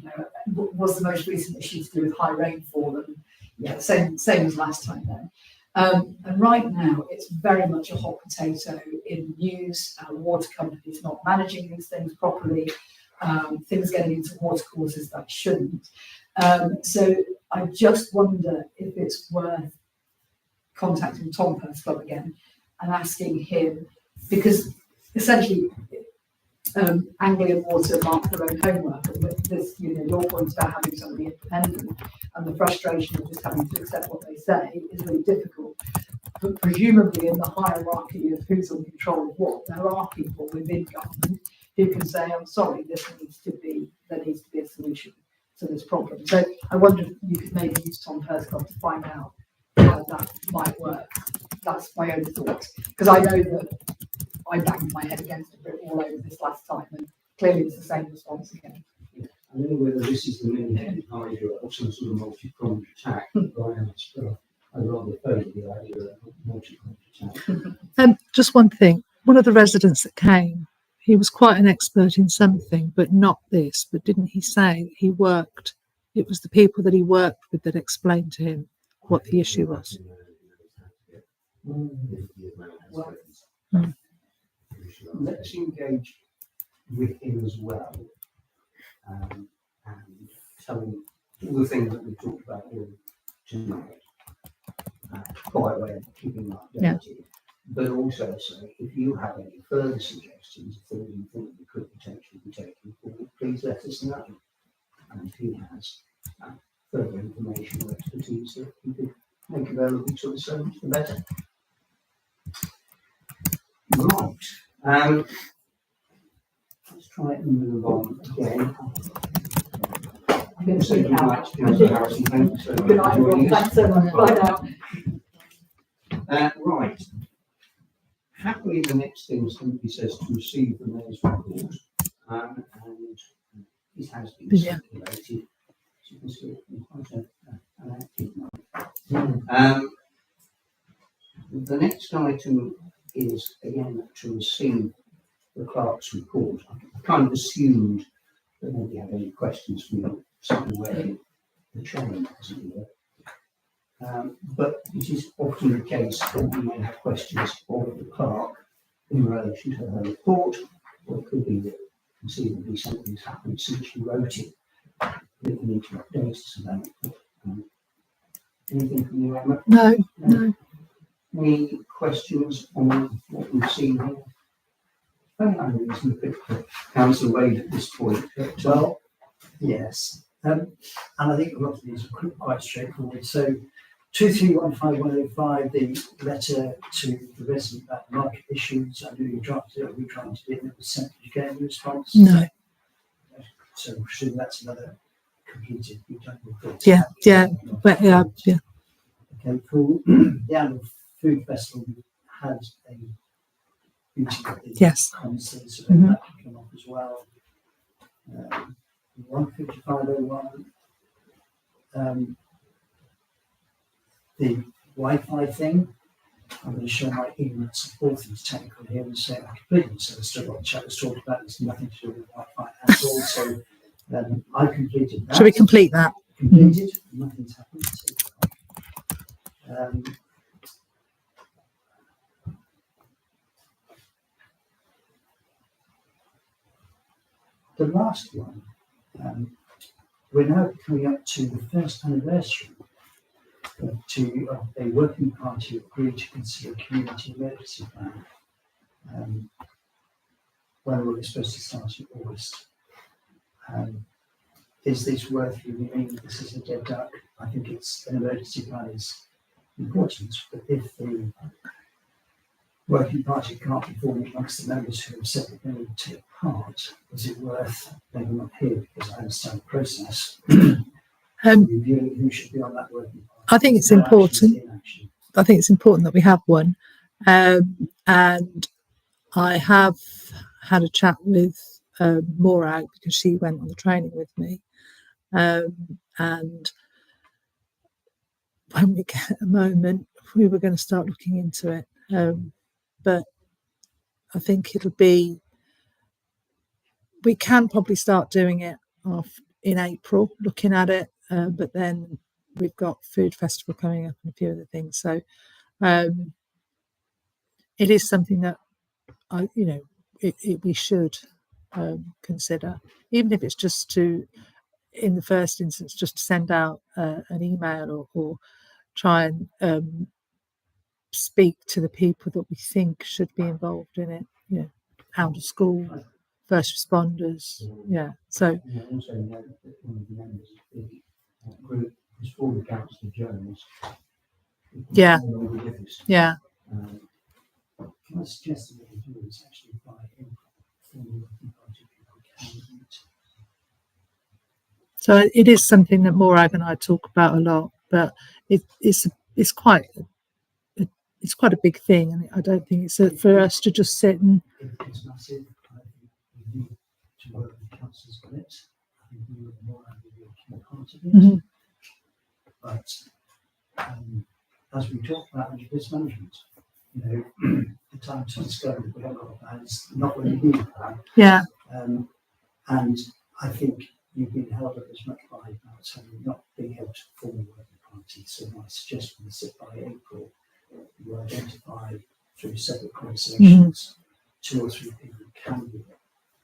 S6: was the most recent issue to do with high rainfall and same as last time then. And right now, it's very much a hot potato in the news. Water companies not managing these things properly, things getting into water courses that shouldn't. So I just wonder if it's worth contacting Tom Perth Club again and asking him, because essentially Anglian Water mark their own homework, and with this, your point about having somebody independent and the frustration of just having to accept what they say is really difficult. But presumably in the hierarchy of who's in control of what, there are people within government who can say, I'm sorry, there needs to be a solution to this problem. So I wonder if you could maybe use Tom Perth Club to find out how that might work. That's my own thoughts, because I know that I banged my head against a brick wall over this last time, and clearly it's the same response again.
S1: I don't know whether this is the many-headed hydra or some sort of multi-pronged attack, but I rather favour the idea of a multi-pronged attack.
S2: Just one thing. One of the residents that came, he was quite an expert in something, but not this. But didn't he say that it was the people that he worked with that explained to him what the issue was?
S1: Let's engage with him as well, and tell him all the things that we talked about here tonight, by way of keeping him updated. But also say, if you have any further suggestions of things you think we could potentially be taking forward, please let us know. And if he has further information or expertise that he could make available to us, so much the better. Right. Let's try and move on again.
S6: I'm going to
S1: So
S6: speak
S1: you'd
S6: out.
S1: like to Councillor Harrison, thank you so much
S6: Good
S1: for
S6: night,
S1: joining
S6: everyone.
S1: us.
S6: Thanks so much. Bye now.
S1: Right. Happily, the next thing simply says to receive the mayor's report, and it has been
S2: Yeah.
S1: circulated. As you can see, it's been quite an active month. The next item is again to receive the clerk's report. I kind of assumed that nobody had any questions from you, something where the chain, as it were. But it is often the case that you may have questions of the clerk in relation to her report, or it could be that conceivably something's happened since you wrote it that you need to update us about. Anything from you, Emma?
S2: No, no.
S1: Any questions on what we've seen here? Very unreasonable for Councillor Wade at this point, but
S9: Well, yes, and I think a lot of these are quite straightforward. So 2315-105, the letter to the resident about market issues, I knew you drafted it, we drafted it, and it was sent. Did you get any response?
S2: No.
S9: So I presume that's another completed, you've done your thoughts.
S2: Yeah, yeah, but yeah, yeah.
S9: Okay, cool. The annual food festival had a meeting at the
S2: Yes.
S9: council, so
S2: Mhm.
S9: that can come up as well. 15501, the Wi-Fi thing. I'm going to show my ignorant support and technical here and say I completely misunderstood what the chat was talking about. It's nothing to do with Wi-Fi at all. So I completed that.
S2: Shall we complete that?
S9: Completed. Nothing's happened. So, the last one, we're now coming up to the first anniversary of a working party agreed to consider a community emergency plan. When we're supposed to start in August. Is this worth reviewing? This is a dead duck. I think it's an emergency plan is important, but if the working party can't be formed amongst the members who have said that they would take part, is it worth, maybe not here because I understand the process, reviewing who should be on that working party?
S2: I think it's
S9: No action is
S2: important.
S9: inaction.
S2: I think it's important that we have one. And I have had a chat with Morag because she went on the training with me. And when we get a moment, we were going to start looking into it. But I think we can probably start doing it off in April, looking at it. But then we've got Food Festival coming up and a few other things. So it is something that we should consider, even if it's just to, in the first instance, just to send out an email or try and speak to the people that we think should be involved in it. Out of school, first responders. Yeah. So
S1: And I also know that one of the members of the group was former Councillor Jones.
S2: Yeah.
S1: No longer with us.
S2: yeah,
S9: Can I suggest that what we do is actually by input from the working party people can meet.
S2: so it is something that Morag and I talk about a lot, but it's quite a big thing, and I don't think it's for us to just sit and
S9: It's massive. I think we need to work with councils on it. I think we would more and be a key part of it.
S2: Mhm.
S9: But as we talk about risk management, the time to discover we haven't got a plan, it's not really need a plan.
S2: yeah,
S9: And I think you've been held up as much by not being able to form a working party. So my suggestion is that by April, you identify through separate conversations 2 or 3 people who can be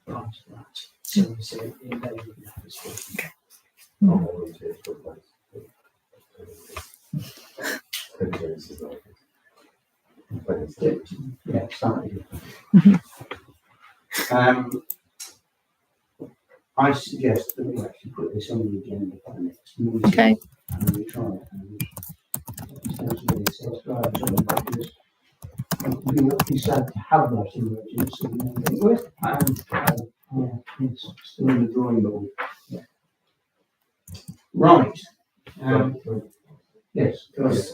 S9: part of that. So we say in May we're going to have this working.
S8: I'll volunteer for a place. 10 days is like it.
S1: Yeah, slightly.
S2: Mhm.
S1: I suggest that we actually put this on the agenda for the next meeting.
S2: Okay.
S1: And we try and because it would be sad to have that emergency. Where's the plan? It's still in the drawing board. Yeah. Right. Yes.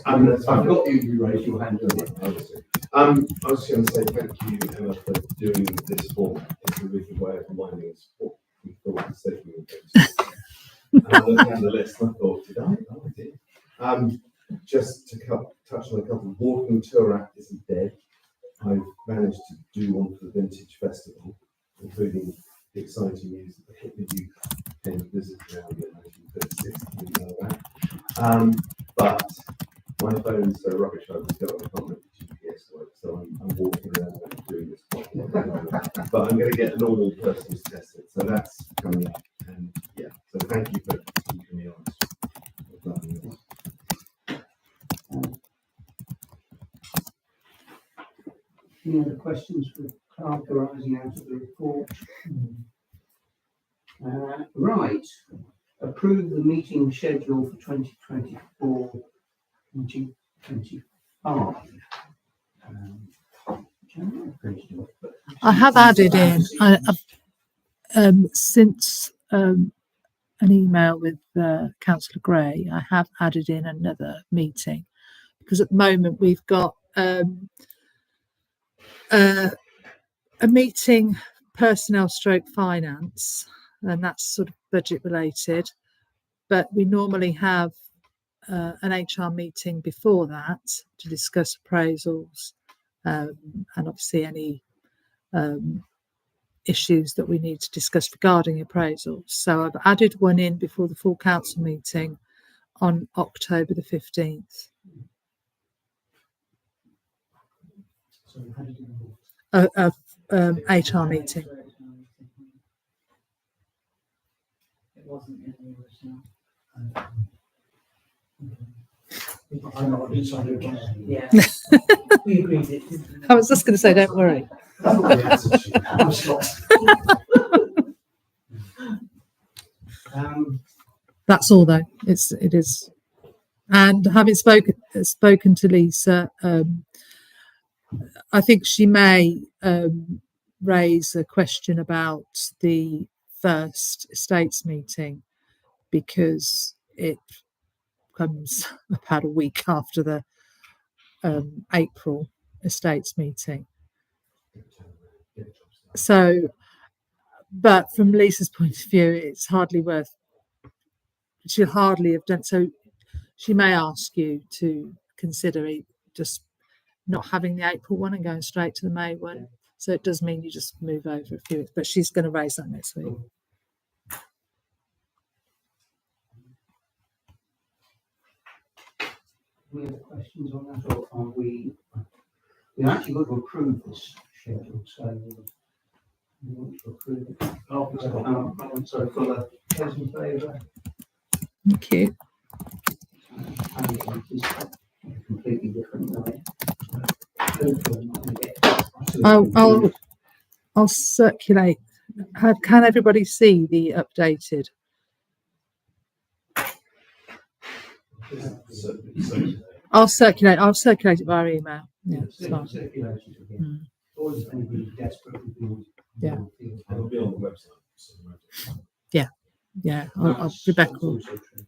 S8: I've got
S1: you raised your hand.
S8: I was going to say thank you, Emma, for doing this format. It's a really good way of reminding us what we thought the statement was. And I looked down the list and I thought, did I? Oh, I did. Just to touch on a couple, Walking Tour Act isn't dead. I've managed to do one for the Vintage Festival, including the exciting news that the Hitler Youth came to visit around in 1936. I didn't know that. But my phone's so rubbish, I was still I can't make the GPS work, so I'm walking around and doing this quite a lot. But I'm going to get a normal person to test it, so that's coming up. And yeah, so thank you for keeping me honest.
S1: Any other questions for Clark arising out of the report? Right, approve the meeting schedule for 2024, 2025. Which I'm not printed off, but-
S2: I have added in, since an email with Councillor Gray, I have added in another meeting, because at the moment we've got a meeting, personnel stroke finance, and that's sort of budget related, but we normally have an HR meeting before that to discuss appraisals and obviously any issues that we need to discuss regarding appraisals. So I've added one in before the full council meeting on October the 15th.
S9: So how did you know?
S2: HR meeting.
S9: It wasn't in the original. I'm not decided again. Yeah. We agreed it. didn't we?
S2: I was just going to say, don't worry.
S9: I'm lost.
S2: That's all though. It is. And having spoken to Lisa, I think she may raise a question about the first estates meeting, because it comes about a week after the April estates meeting. So, but from Lisa's point of view, it's hardly worth, she'll hardly have done, so she may ask you to consider just not having the April one and going straight to the May one. So it does mean you just move over a few weeks, but she's going to raise that next week.
S1: Any other questions on that, or are we actually got to approve this schedule, so we want to approve it. So Fuller, those in favour?
S2: Thank you.
S1: And it is a completely different way. Hopefully I'm not going to get
S2: I'll circulate. Can everybody see the updated? I'll circulate it via email. Yeah, it's fine.
S1: circulations again. Or if anybody's desperate, we can.
S2: Yeah.
S8: It'll be on the website. So
S2: Yeah,
S1: That's
S2: Rebecca.
S1: also true.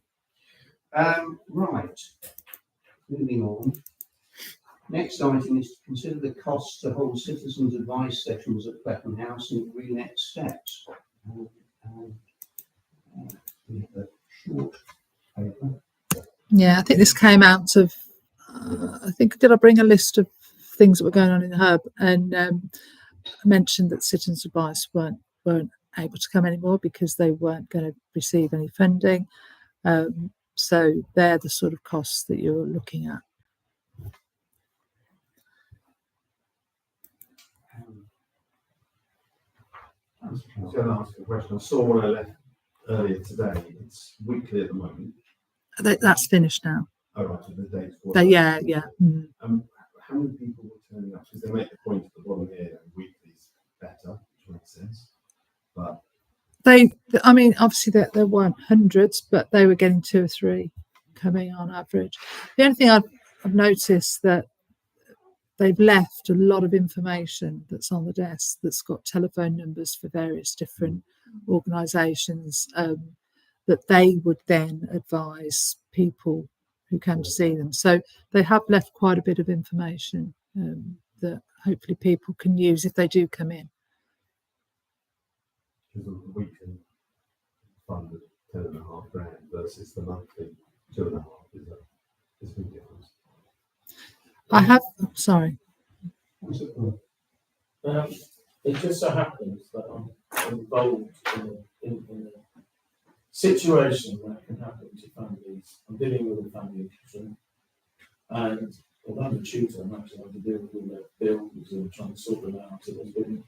S1: Right, moving on. Next item is to consider the costs to hold citizens' advice sessions at Peckham House and Greenet Steps. We have a short paper.
S2: Yeah, I think this came out of, did I bring a list of things that were going on in the hub? And I mentioned that citizens' advice weren't able to come anymore because they weren't going to receive any funding. So they're the sort of costs that you're looking at.
S8: I was going to ask a question. I saw when I left earlier today, it's weekly at the moment.
S2: That's finished now.
S8: Oh, right, so the date's
S2: Yeah. Mm.
S8: How many people were turning up? Because they make the point at the bottom here that weekly's better, which makes sense. But
S2: Obviously there weren't hundreds, but they were getting 2 or 3 coming on average. The only thing I've noticed that they've left a lot of information that's on the desk that's got telephone numbers for various different organisations that they would then advise people who come to see them. So they have left quite a bit of information that hopefully people can use if they do come in.
S8: because of the weekly fund of 10.5 grand versus the monthly 2.5 is a big difference.
S2: I have, sorry.
S4: It just so happens that I'm involved in a situation that can happen to families. I'm dealing with a family in Kitchen, and although I'm a tutor, I'm actually having to deal with all their bills and trying to sort them out. So there's been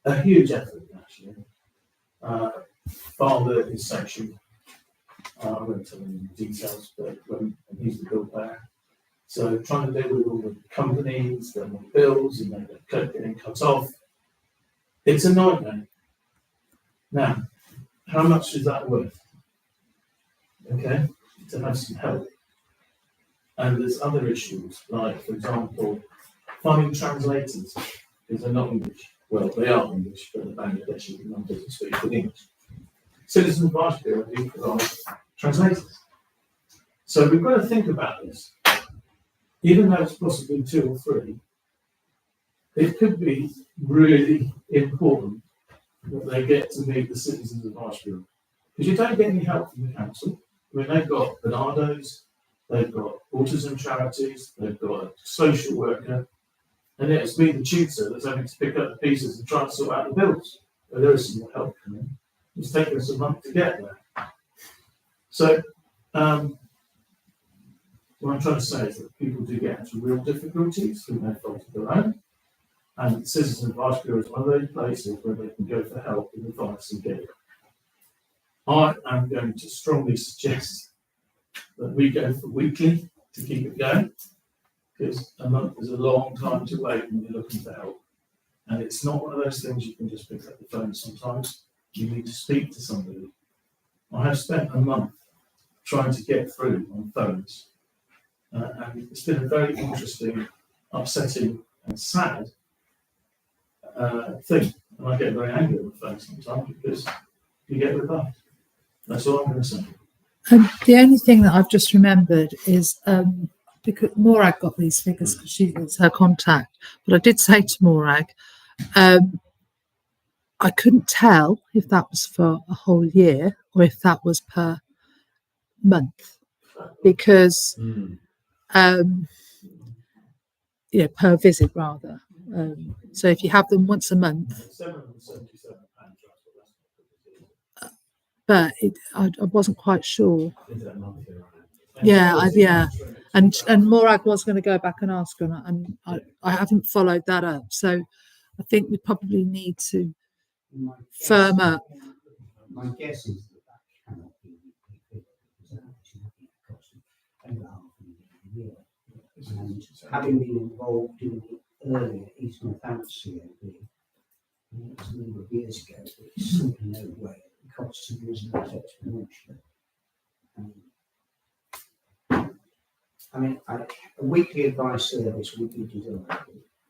S4: a huge effort, actually. Father is sanctioned. I won't tell you the details, but when he's the bill payer. So trying to deal with all the companies, their bills, and they're getting cut off. It's a nightmare. Now, how much is that worth? Okay, to have some help. And there's other issues, like, for example, finding translators, because they're not English. Well, they are English, but the Bangladeshi non doesn't speak good English. Citizen Advice Bureau do provide translators. So we've got to think about this. Even though it's possibly 2 or 3, it could be really important that they get to meet the Citizens Advice Bureau. Because you don't get any help from the council. I mean, they've got Bernardo's, they've got autism charities, they've got a social worker, and it's me, the tutor, that's having to pick up the pieces and try and sort out the bills. But there is some more help coming. It's taken us a month to get there. So, what I'm trying to say is that people do get into real difficulties through no fault of their own. And the Citizen Advice Bureau is one of those places where they can go for help and advice and get it. I am going to strongly suggest that we go for weekly to keep it going, because a month is a long time to wait when you're looking for help. And it's not one of those things you can just pick up the phone. Sometimes you need to speak to somebody. I have spent a month trying to get through on phones. And it's been a very interesting, upsetting and sad thing. And I get very angry on the phone sometimes because you get rebuffed. That's all I'm going to say.
S2: The only thing that I've just remembered is because Morag got these figures because it's her contact, but I did say to Morag, I couldn't tell if that was for a whole year or if that was per month, because per visit rather. So if you have them once a month,
S4: £777.
S2: but I wasn't quite sure.
S8: Is that monthly or
S2: Yeah. And Morag was going to go back and ask her, and I haven't followed that up. So I think we probably need to firm up.
S1: My guess is that cannot be because they're actually looking at cost of over £500,000 a year. And having been involved in the earlier East Northampton COB, it was a number of years ago, there's simply no way the costs have risen that exponentially. I mean, a weekly advice service would be desirable.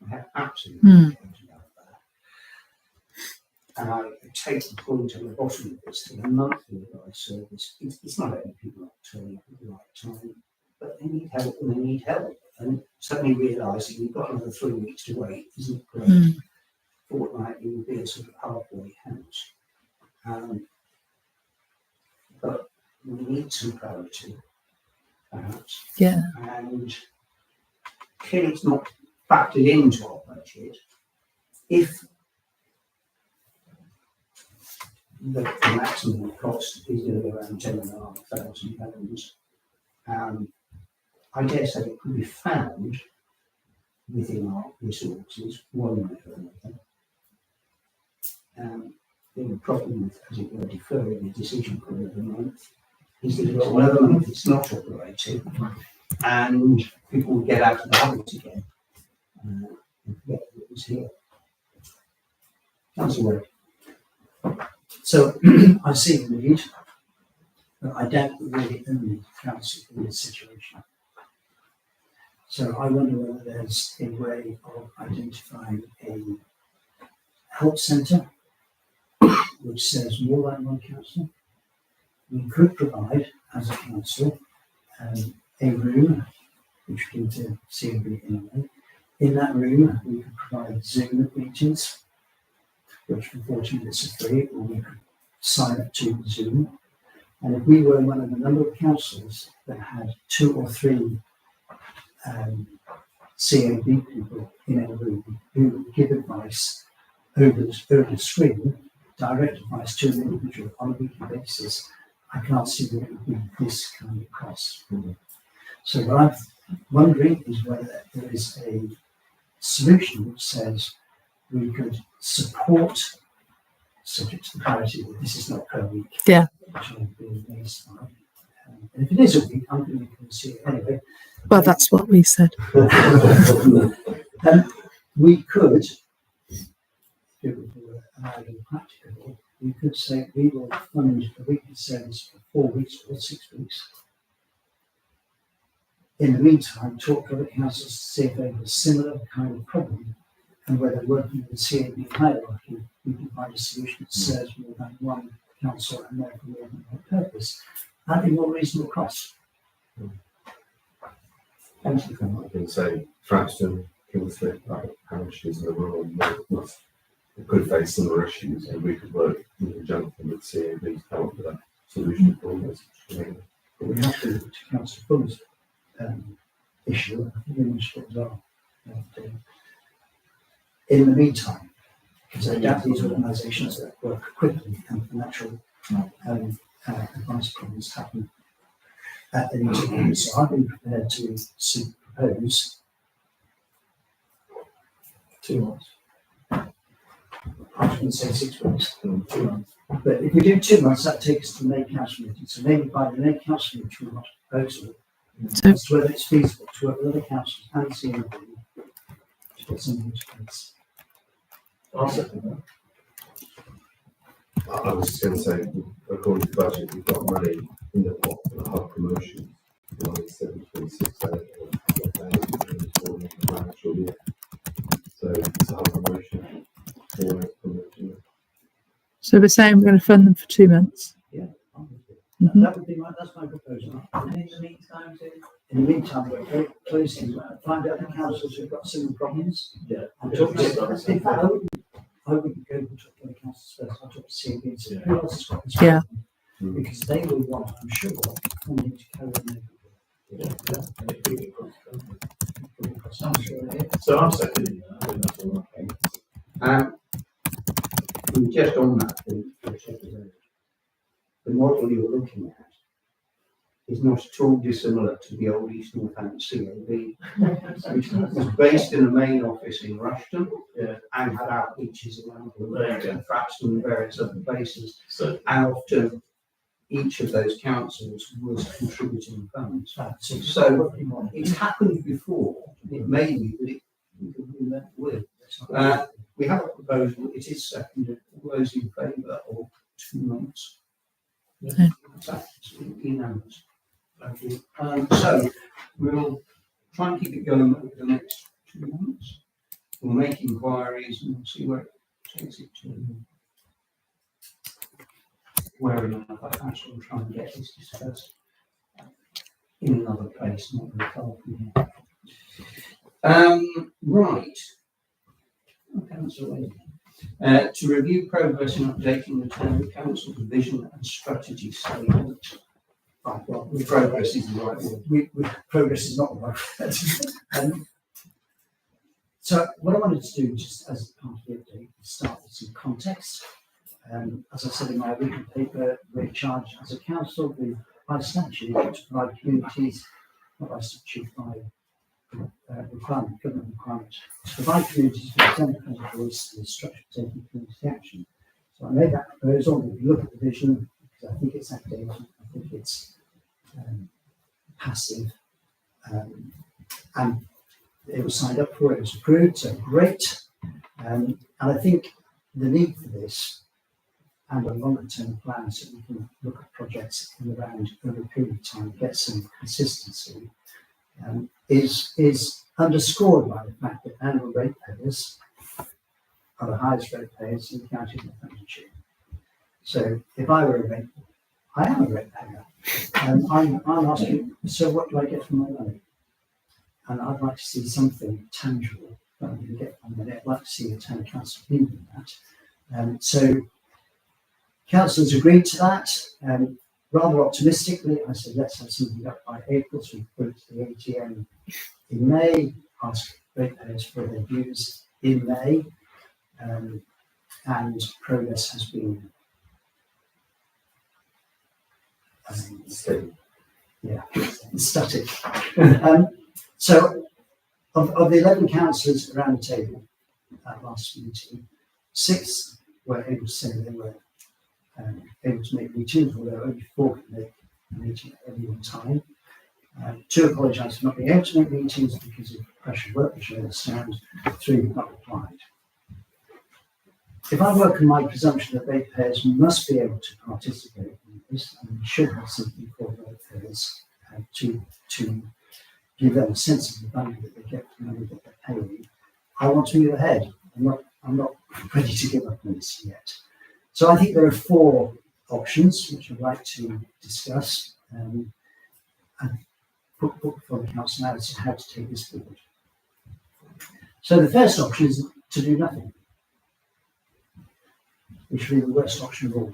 S1: I have absolutely no doubt about that. And I take the point on the bottom of this that a monthly advice service, it's not only people not turning up at the right time, but they need help and they need help. And suddenly realising you've got another 3 weeks to wait isn't great. Fortnightly would be a sort of halfway house. But we need some clarity, perhaps.
S2: Yeah.
S1: And clearly it's not factored into our budget. If the maximum cost is going to be around £10,500, I dare say it could be found within our resources, one way or another. The problem with, as it were, deferring the decision for another month is that it's another month it's not operating, and people will get out of the habit again and forget that it was here. That's the way.
S9: So I see the need, but I doubt that we're the only council in this situation. So I wonder whether there's a way of identifying a help centre which serves more than one council. We could provide, as a council, a room, which we give to CMB anyway. In that room, we could provide Zoom meetings, which for 40 minutes are free, or we could sign up to Zoom. And if we were one of the number of councils that had 2 or 3 CAB people in a room who would give advice over the screen, direct advice to an individual on a weekly basis, I can't see that it would be this kind of cost. So what I'm wondering is whether there is a solution which says we could support, subject to the clarity that this is not per week.
S2: Yeah.
S9: Which I've been amazed by. And if it is a week, I'm going to come and see it anyway.
S2: Well, that's what we said.
S9: We could, if it were allowed and practicable, we could say we will fund a weekly service for 4 weeks or 6 weeks. In the meantime, talk to other councils to see if they have a similar kind of problem and whether working with the CAB hierarchy, we can find a solution that serves more than one council and therefore more than one purpose at a more reasonable cost.
S8: I can say Fraxton, Kingscliff, parishes in the rural north could face similar issues, and we could work in conjunction with CAB to come up with a solution for this.
S9: But we have to Council Fuller's issue, I think we mentioned it as well. In the meantime, because I doubt these organisations that work quickly and the natural advice problems happen at any time. So I've been prepared to propose
S4: 2 months.
S9: I was going to say 6 weeks.
S4: 2 months.
S9: But if we do 2 months, that takes us to the May council meeting. So maybe by the May council meeting, we'll have a proposal
S2: So-
S9: as to whether it's feasible to work with other councils and CMB to put something into place.
S4: I'll second that.
S8: I was just going to say, according to budget, we've got money in the pot for the hub promotion. 726 financial year. So it's a hub promotion.
S2: So we're saying we're going to fund them for 2 months. Mhm.
S9: That would be that's my proposal. And in the meantime, we're very closely find out the councils who've got similar problems.
S4: Yeah.
S9: And talk to them. In fact, I wouldn't go to talk to the councils first. I'll talk to CAB and say, who else has got this
S2: Yeah.
S9: problem? Because they will want, I'm sure, funding to carry on. I'm sure they is.
S4: So I'm seconding that. I think that's all right.
S1: Just on that, the model you're looking at is not at all dissimilar to the old East Northampton CAB, which was based in a main office in Rushton, and had outreaches around the world and Fraxton and various other places.
S4: So
S1: And often each of those councils was contributing funds. So it's happened before. It may be that it will. We have a proposal. It is seconded. All those in favour of 2 months?
S2: Yeah.
S1: That's unanimous. Thank you. So we'll try and keep it going over the next 2 months. We'll make inquiries and we'll see where it takes it to. Where enough I actually try and get this discussed in another place, not very far from here. Right. To review progress in updating the town council vision and strategy statement. Right, well, progress is the right word.
S9: Progress is not the right word. So what I wanted to do, just as part of the update, is start with some context. As I said in my original paper, we're charged as a council by statute to provide communities, not by statute, by requirement, government requirement, to provide communities with a democratic voice and structure for taking community action. So I made that proposal. If you look at the vision, because I think it's outdated, I think it's passive, and it was signed up for, it was approved, so great. And I think the need for this and a longer term plan so we can look at projects in around over a period of time, get some consistency, is underscored by the fact that annual ratepayers are the highest ratepayers in the county of Northamptonshire. So if I were a ratepayer, I am a ratepayer, and I'm asking, so what do I get from my money? And I'd like to see something tangible that I can get from money. I'd like to see the town council in that. So councillors agreed to that. Rather optimistically, I said, let's have something up by April, so we put it to the AGM in May, ask ratepayers for their views in May. and progress has been
S8: Steady.
S9: static. So, of the 11 councillors around the table at last meeting, 6 were able to say they were able to make meetings, although only 4 could make a meeting at any one time. 2 apologised for not being able to make meetings because of pressure of work, which I understand. 3 have not replied. If I work on my presumption that ratepayers must be able to participate in this, and we should have something called ratepayers to give them a sense of the value that they get for the money that they're paying, I want to move ahead. I'm not ready to give up on this yet. So I think there are 4 options which I'd like to discuss and put before the council now as to how to take this forward. So the first option is to do nothing, which would be the worst option of all.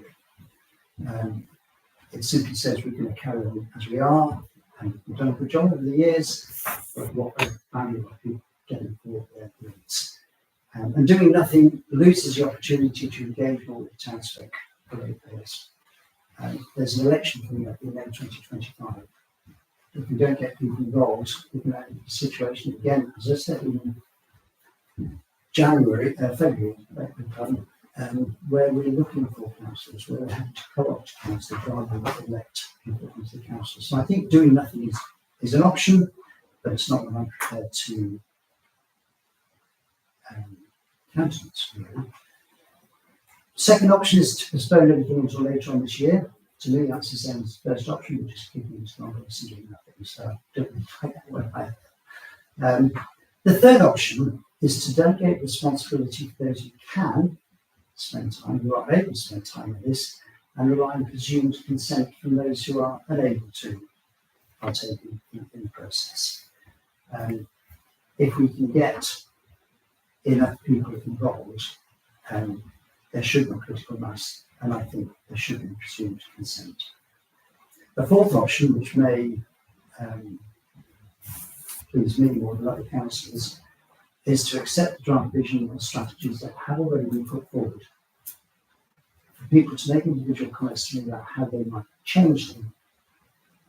S9: It simply says we're going to carry on as we are, and we've done a good job over the years, but what value are people getting for their needs? And doing nothing loses the opportunity to engage more with the townsfolk for ratepayers. There's an election coming up in May 2025. If we don't get people involved, we're going to have a situation again, as I said, in February, where we're looking for councillors, where we have to co-opt councillors rather than elect people into the council. So I think doing nothing is an option, but it's not what I'm prepared to countenance, really. Second option is to postpone everything until later on this year. To me, that's the same as the first option, which is keeping this longer and doing nothing. So I don't really like that one either. The third option is to delegate responsibility for those who can spend time, who are able to spend time with this, and rely on presumed consent from those who are unable to partake in the process. If we can get enough people involved, there should be critical mass, and I think there should be presumed consent. The fourth option, which may please me more than other councillors, is to accept the draft vision and strategies that have already been put forward. For people to make individual comments to me about how they might change them,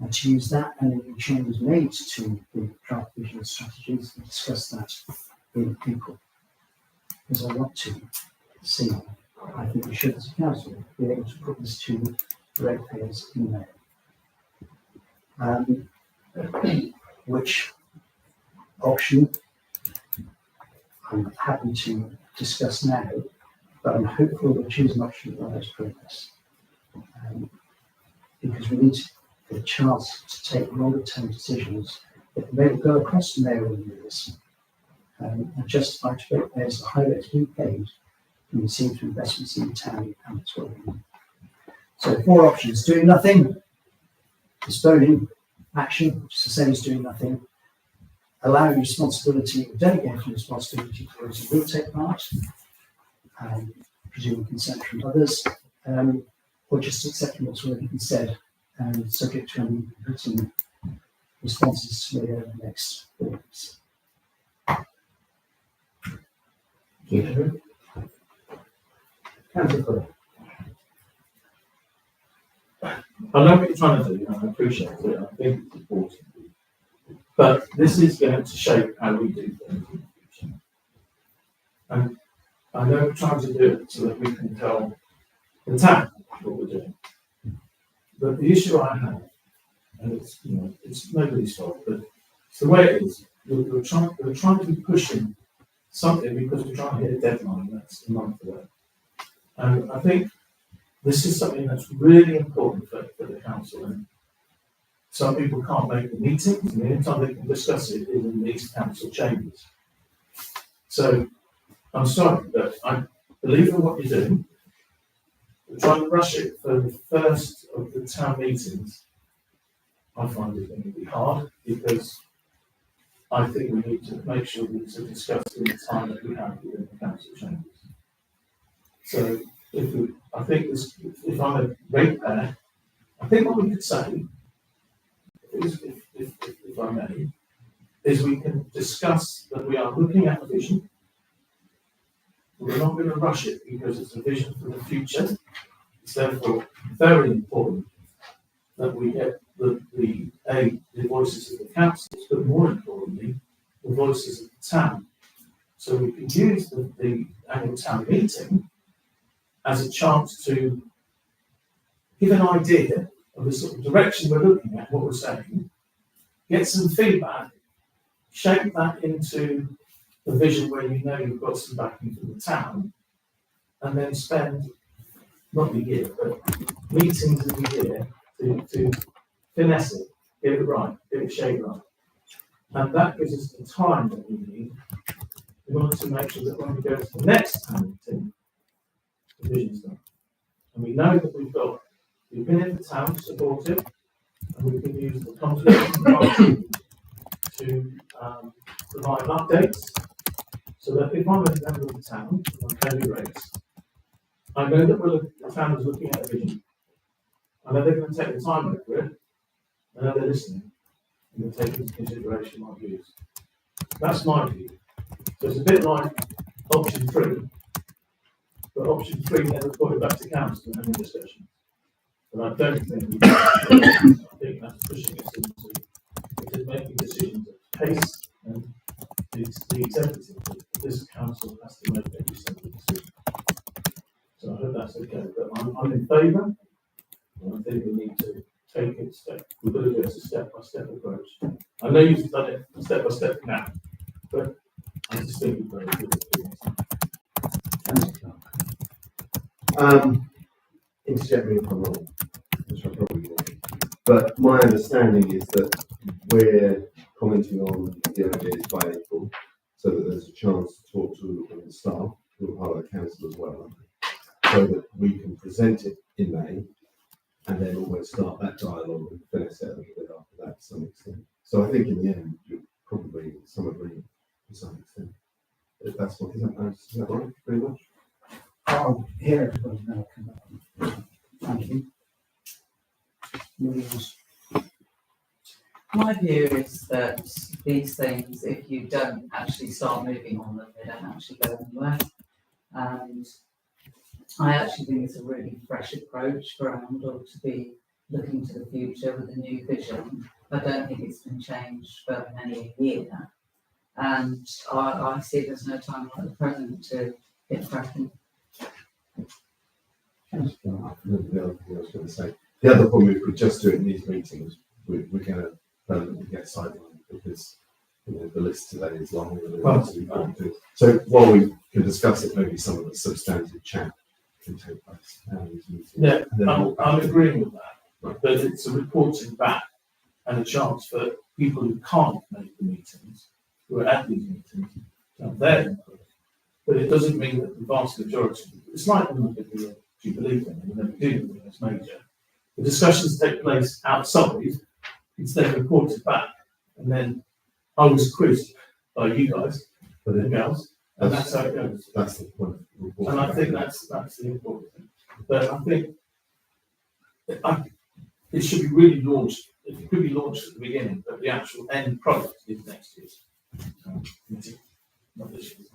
S9: and to use that and any changes made to the draft vision and strategies and discuss that with people. Because I want to see, I think we should as a council be able to put this to the ratepayers in there. Which option I'm happy to discuss now, but I'm hopeful we'll choose an option that allows progress. Because we need the chance to take longer term decisions that may go across the mayoral years and justify to ratepayers the high rates being paid and received for investments in the town and its well-being. So 4 options: doing nothing, postponing action, which is the same as doing nothing, allowing responsibility, delegating responsibility to those who will take part, presuming consent from others, or just accepting what's already been said and subject to any written responses to me over the next 4 weeks. Councillor Fuller.
S4: I know what you're trying to do, and I appreciate it. I think it's important. But this is going to shape how we do things in the future. And I know we're trying to do it so that we can tell the town what we're doing. But the issue I have, and it's it's nobody's fault, but it's the way it is. We're trying to be pushing something because we're trying to hit a deadline that's a month away. And I think this is something that's really important for the council. And some people can't make the meetings, and the only time they can discuss it is in these council chambers. So I'm sorry, but I believe in what you're doing. We're trying to rush it for the first of the town meetings. I find it going to be hard because I think we need to make sure that it's discussed in the time that we have within the council chambers. So if I'm a ratepayer, I think what we could say, if I may, is we can discuss that we are looking at a vision. we're not going to rush it because it's a vision for the future. It's therefore very important that we get the voices of the councils, but more importantly, the voices of the town. So we can use the annual town meeting as a chance to give an idea of the sort of direction we're looking at, what we're saying, get some feedback, shape that into the vision where you know you've got some backing from the town, and then spend, not the year, but meetings of the year to finesse it, get it right, get it shaped right. And that gives us the time that we need in order to make sure that when we go to the next town meeting, the vision's done. And we know that we've got the opinion of the town to support it, and we can use the contribution to provide updates, so that if I'm a member of the town, on daily rates, I know that the town is looking at a vision. I know they're going to take the time over it. I know they're listening, and they're taking into consideration my views. That's my view. So it's a bit like option 3, but option 3 never put it back to council in any discussion. But I don't think I think that's pushing us into making decisions at pace, and the executive of this council has to make every single decision. So I hope that's okay. But I'm in favour, and I think we need to take it step. We've got to do it as a step-by-step approach. I know you've done it step-by-step now, but I just think we've got to do
S8: Um, interject me if I'm wrong, which I probably will. But my understanding is that we're commenting on the ideas by April, so that there's a chance to talk to the staff, who are part of the council as well, so that we can present it in May, and then almost start that dialogue and finish it a little bit after that to some extent. So I think in the end, you're probably in some agreement to some extent. If that's what, is that right, pretty much?
S9: I'll hear everybody now. Thank you. Louise.
S10: My view is that these things, if you don't actually start moving on them, they don't actually go anywhere. And I actually think it's a really fresh approach for Arundel to be looking to the future with a new vision. I don't think it's been changed for many a year. And I see there's no time like the present to get cracking.
S8: The other thing I was going to say, the other problem if we just do it in these meetings, we're going to permanently get sidelined because the list today is longer than it was to be got to. So while we can discuss it, maybe some of the substantive chat can take place.
S4: Yeah, I'm agreeing with that. Right. But it's a reporting back and a chance for people who can't make the meetings, who are at these meetings, to have their input. But it doesn't mean that the vast majority, it's like when we look at the Jubilee thing, and then we do anything that's major. The discussions take place outside, it's then reported back, and then I was quizzed by you guys, and girls, and that's how it goes.
S8: That's the point.
S4: And I think that's the important thing. But I think it should be really launched. It could be launched at the beginning, but the actual end product is next year's meeting, not this year's.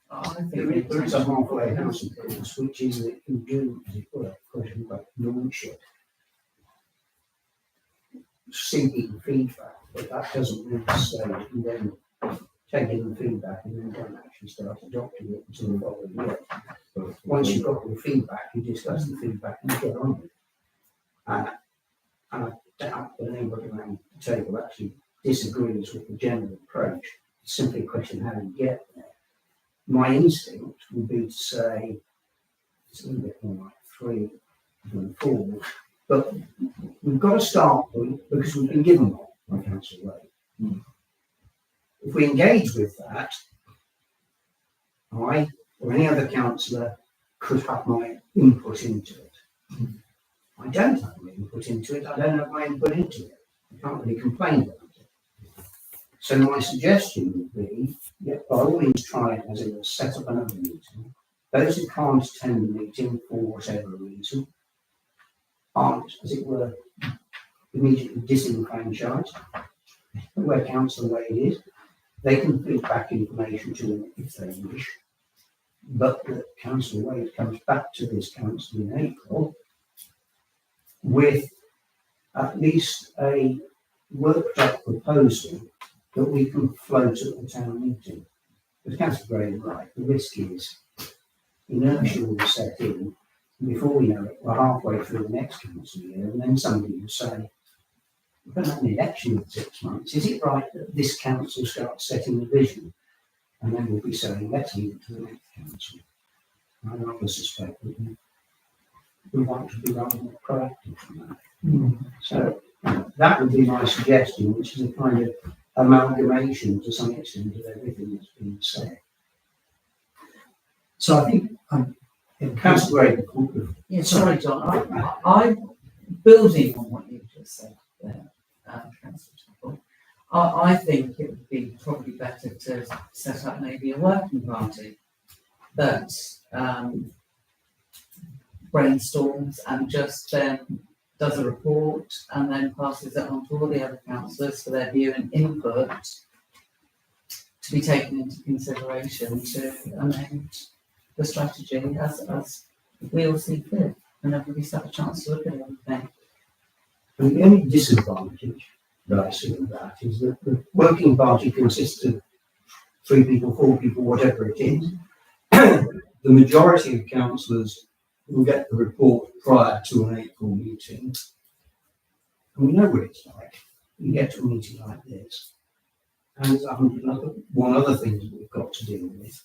S10: I think
S9: There is a halfway house, of course, which is that you do, as it were, question about launch it, seeking feedback, but that doesn't really say you then take in the feedback and then don't actually start adopting it until the following year. Once you've got the feedback, you discuss the feedback and get on with it. And I doubt that anybody around the table actually disagrees with the general approach. It's simply a question of how you get there. My instinct would be to say it's a little bit more like 3 than 4, but we've got a start point because we've been given one by Council Ray. If we engage with that, I or any other councillor could have my input into it. I don't have my input into it. I don't have my input into it. I can't really complain about it. So my suggestion would be, yeah, by all means try it as a set up another meeting. Those who can't attend the meeting for whatever reason aren't, as it were, immediately disenfranchised, where Council Ray is. They can feed back information to them if they wish. but that Councillor Wade comes back to this council in April with at least a worked up proposal that we can float at the town meeting. Because Councillor Gray is right, the risk is inertia will set in, and before we know it, we're halfway through the next council year, and then somebody will say, we're going to have an election in 6 months. Is it right that this council starts setting the vision? And then we'll be saying, let's leave it to the next council. I rather suspect that we want to be rather more proactive from that. So that would be my suggestion, which is a kind of amalgamation to some extent of everything that's been said. So I think Councillor Gray,
S10: Yeah, sorry, John, I'm building on what you just said there, Councillor Chapel. I think it would be probably better to set up maybe a working party that brainstorms and just then does a report and then passes it on to all the other councillors for their view and input to be taken into consideration to amend the strategy as we all see fit, and everybody's had a chance to look at everything.
S9: and the only disadvantage that I see of that is that the working party consists of 3 people, 4 people, whatever it is. The majority of councillors will get the report prior to an April meeting. And we know what it's like. You get to a meeting like this, and there's 101 other things that we've got to deal with.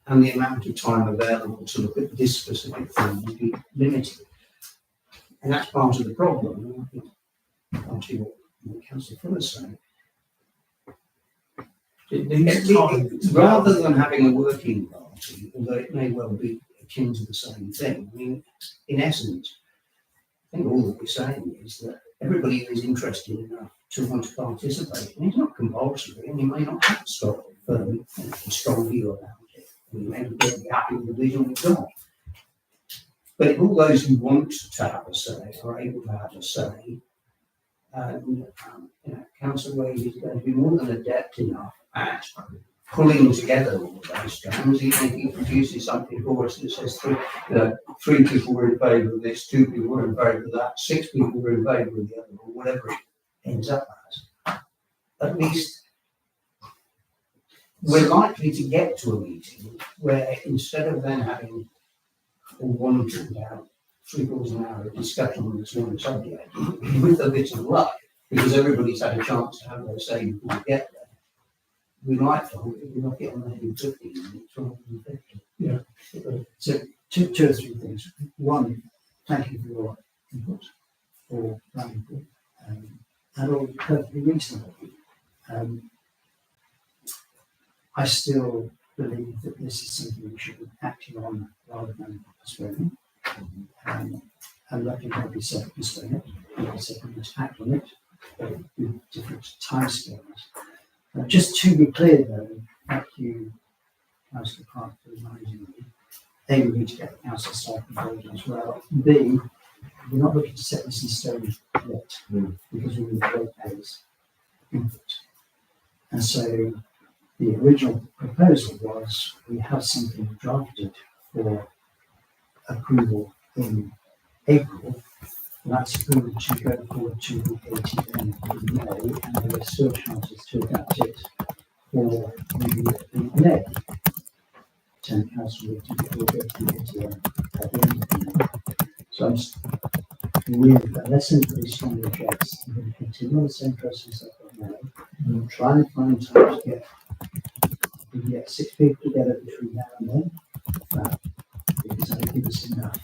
S9: And the amount of time available to look at this specific thing will be limited. And that's part of the problem. And I think, I'll see what Councillor Fuller's saying. Rather than having a working party, although it may well be akin to the same thing, I mean, in essence, I think all that we're saying is that everybody who is interested enough to want to participate, and it's not compulsory, and you may not have a strong view about it, and you may not be happy with the vision we've got. But if all those who want to have a say are able to have a say, Councillor Wade is going to be more than adept enough at pulling together all of those strands, even if he produces something for us that says 3 people were in favour of this, 2 people were in favour of that, 6 people were in favour of the other, or whatever it ends up as. At least we're likely to get to a meeting where instead of then having or wanting to have 3/4 of an hour of discussion on this one subject, with a bit of luck, because everybody's had a chance to have their say before we get there, we might hold it, we might get on the head in 15 minutes rather than 50.
S3: Yeah.
S9: So two or three things. One, thank you for your input or input, and all perfectly reasonable. I still believe that this is something we should be acting on rather than postponing. And letting every second postpone it, every second act on it, with different timescales. Just to be clear though, thank you, Councillor Clark, for reminding me. A, we need to get the council staff involved as well. B, we're not looking to set this in stone yet, because we need ratepayers' input. And so the original proposal was we have something drafted for approval in April. That's approval to go forward to the ATM in May, and there are still chances to adapt it for the May. 10 council meetings before we go to the ATM at the end of the May. So I'm just really, unless anybody strongly objects, I'm going to continue on the same process I've got now. I'm trying to find time to get 6 people together between now and then. Because I think it's enough.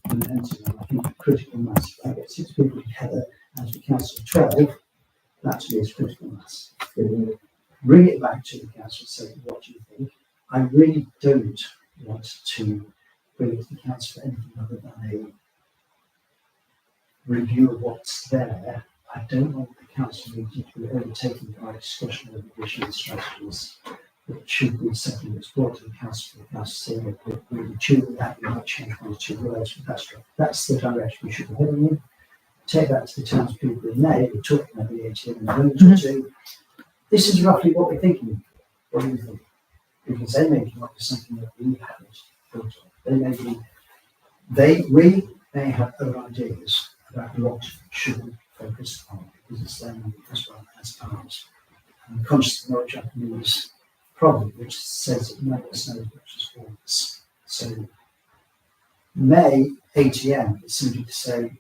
S9: And then I think critical mass, if I get 6 people together as we council of 12, that to me is critical mass. Bring it back to the council and say, what do you think? I really don't want to bring it to the council for anything other than a review of what's there. I don't want the council meeting to be overtaken by discussion of additional strategies. It should be something that's brought to the council for the council saying that we would tune that, we might change 1 or 2 words, but that's the direction we should be heading in. Take that to the townspeople in May, we're talking about the ATM in a moment or two. This is roughly what we're thinking. What do you think? because they may come up with something that we haven't thought of. We may have other ideas about what should be focused on, because it's them as well as ours. I'm conscious of no Japanese problem, which says that none of us know as much as all of us. So May ATM is simply to say,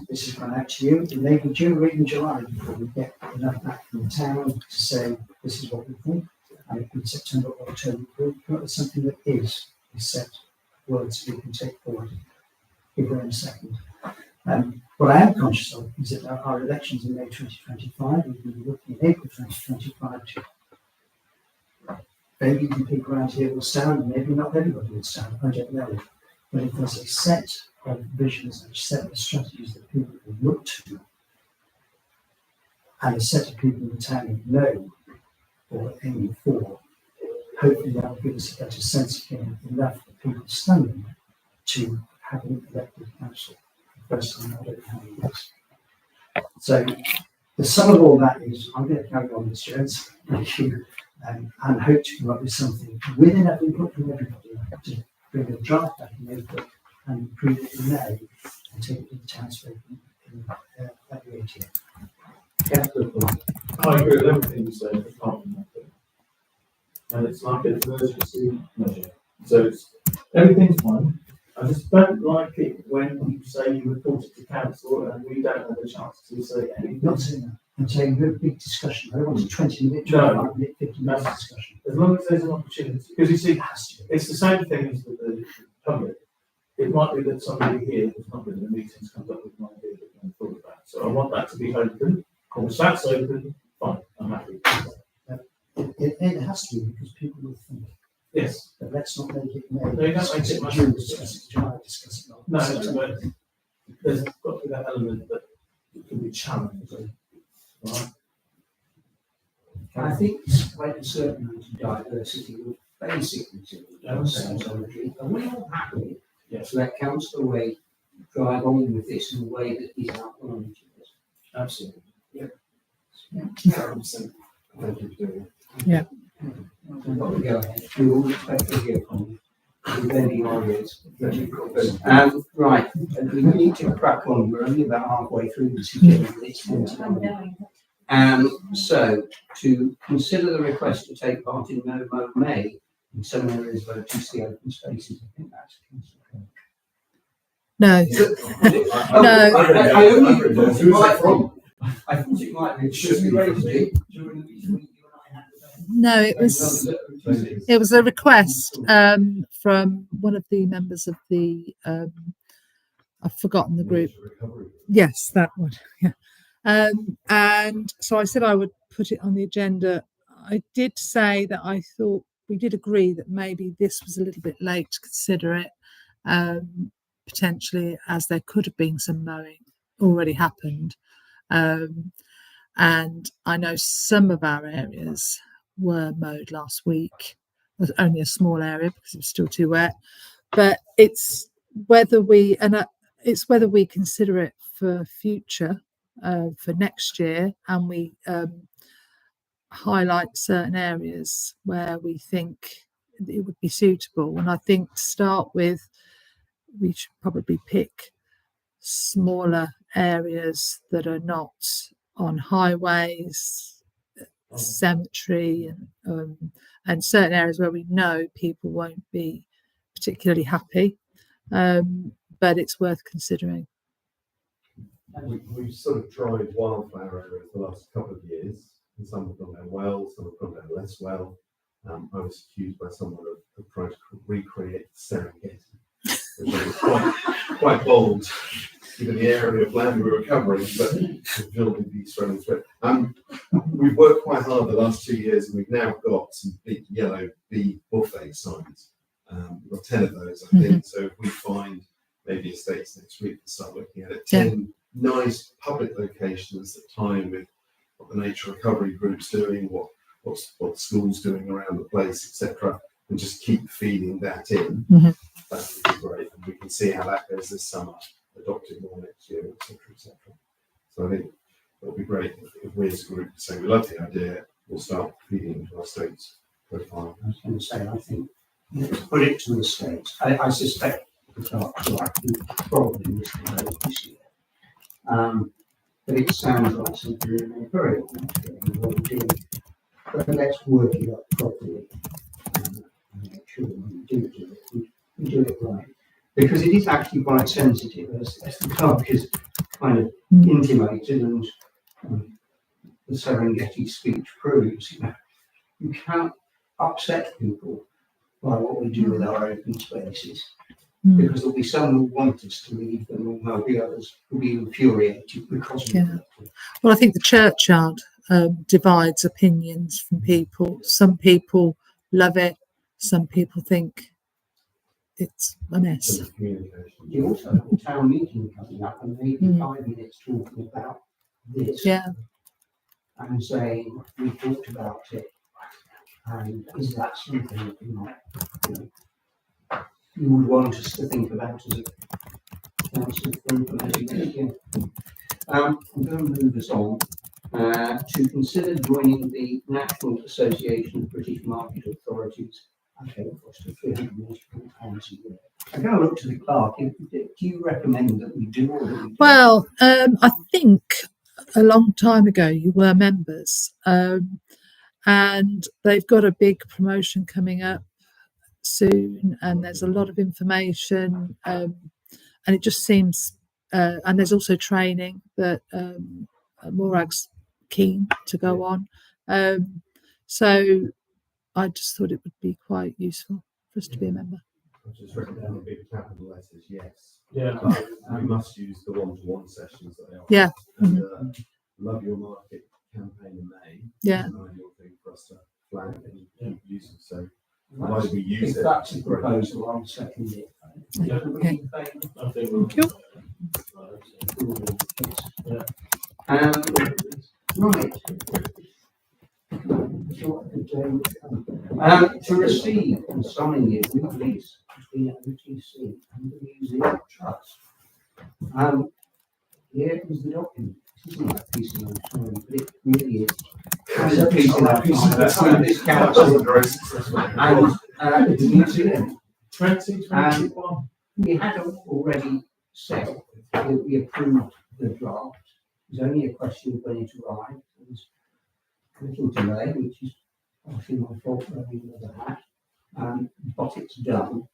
S9: this has gone out to you. It may be due in July before we get enough back from the town to say, this is what we think. And if in September or October, we'll come up with something that is set words we can take forward. Give them a second. What I am conscious of is that our elections in May 2025, we will be looking at April 2025 to maybe the people around here will stand, maybe not everybody will stand, I don't know. But if there's a set of visions and a set of strategies that people will look to, and a set of people in the town who know or aiming for, hopefully that will give us a better sense of getting enough of people standing to have an elected council. First time I don't know how many years. So the sum of all that is I'm going to carry on this Jones issue and hope to come up with something with enough input from everybody to bring a draft back in April and improve it in May and take it to the townsfolk at the ATM.
S4: I agree with everything you say, apart from that bit. And it's like an emergency measure. So everything's fine. I just don't like it when you say you report it to council and we don't have a chance to say anything.
S9: Not saying that. I'm saying a big discussion. I don't want a 20-minute,
S4: No.
S9: 25-minute, 50-minute discussion.
S4: As long as there's an opportunity, because you see, it's the same thing as with the public. It might be that somebody here who's not been in the meetings comes up with an idea that we haven't thought about. So I want that to be open. Of course, that's open. Fine, I'm happy.
S9: It has to be because people will think.
S4: Yes.
S9: But let's not make it May.
S4: No, you don't make it much.
S9: June, discuss it, July, discuss it.
S4: No,
S9: September.
S4: but there's got to be that element that it can be challenged. Right?
S1: I think it's quite a certain amount of diversity with basically soundology. Are we all happy to let Councillor Wade drive on with this in a way that he's outlined to us?
S4: Absolutely.
S8: Thank you for doing it.
S1: But we go ahead. We all expect to hear from you. With any areas. Right, we need to crack on. We're only about halfway through this agenda. It's so to consider the request to take part in No Mo May in some areas of OTC open spaces. I think that's
S2: No,
S1: I thought it might be. Should we raise it during the meeting?
S2: no, it was a request from one of the members of the I've forgotten the group. Yes, that one. Yeah. And so I said I would put it on the agenda. I did say that I thought we did agree that maybe this was a little bit late to consider it, potentially, as there could have been some mowing already happened. And I know some of our areas were mowed last week. It was only a small area because it was still too wet. But it's whether we consider it for future, for next year, and we highlight certain areas where we think it would be suitable. And I think to start with, we should probably pick smaller areas that are not on highways, cemetery, and certain areas where we know people won't be particularly happy, but it's worth considering.
S8: We've sort of tried wildflower areas the last couple of years, and some have gone down well, some have gone down less well. I was accused by someone of trying to recreate Serengeti, which was quite bold, given the area of land we were covering, but building these running through it. We've worked quite hard the last 2 years, and we've now got some big yellow bee buffet signs. We've got 10 of those, I think. So if we find maybe estates next week and start looking at it, 10 nice public locations that tie in with what the nature recovery group's doing, what the school's doing around the place, etc., and just keep feeding that in. That would be great, and we can see how that goes this summer, adopting more next year, etc., etc. So I think it would be great if we as a group say we love the idea, we'll start feeding into our states profile.
S1: I was going to say, I think, let's put it to the state. I suspect the clerk's right, we probably missed the vote this year. But it sounds like something we're very on to what we're doing. But let's work it up properly. And make sure when we do it, we do it right. Because it is actually quite sensitive, as the clerk has kind of intimated, and the Serengeti speech proves, you can't upset people by what we do with our open spaces, because there'll be some who want us to leave them, and there'll be others who'll be infuriated because we
S2: Yeah. Well, I think the churchyard divides opinions from people. Some people love it. Some people think it's a mess.
S8: So communication.
S1: You also have a town meeting coming up, and maybe 5 minutes talking about this.
S2: Yeah.
S1: And saying, we talked about it, and is that something that you would want us to think about as a council for implementing? I'm going to move us on to consider joining the National Association of British Market Authorities. Okay, cost of £384 a year. I'm going to look to the clerk. Do you recommend that we do, or do we don't?
S2: Well, I think a long time ago you were members, and they've got a big promotion coming up soon, and there's a lot of information, and it just seems, and there's also training that Morag's keen to go on. So I just thought it would be quite useful for us to be a member.
S8: I've just written down in big capital letters, yes.
S4: Yeah.
S8: But we must use the one-to-one sessions that they offer.
S2: Yeah.
S8: And, Love Your Market campaign in May.
S2: Yeah.
S8: Is an ideal thing for us to flag and keep using. So provided we
S1: If
S8: use it.
S1: that's a proposal, I'll second it.
S4: Yeah.
S1: Everybody in favour?
S4: I think we'll.
S2: Thank
S4: Yeah.
S1: Right. To receive and sign the lease between OTC and the Museum Trust. Here is the document. This isn't a piece of time, but it really is. It's a piece of time. This council and the museum.
S4: 2021.
S1: We had already said that we approved the draft. It was only a question of when it arrived. There was a little delay, which is actually my fault for having another hat. But it's done.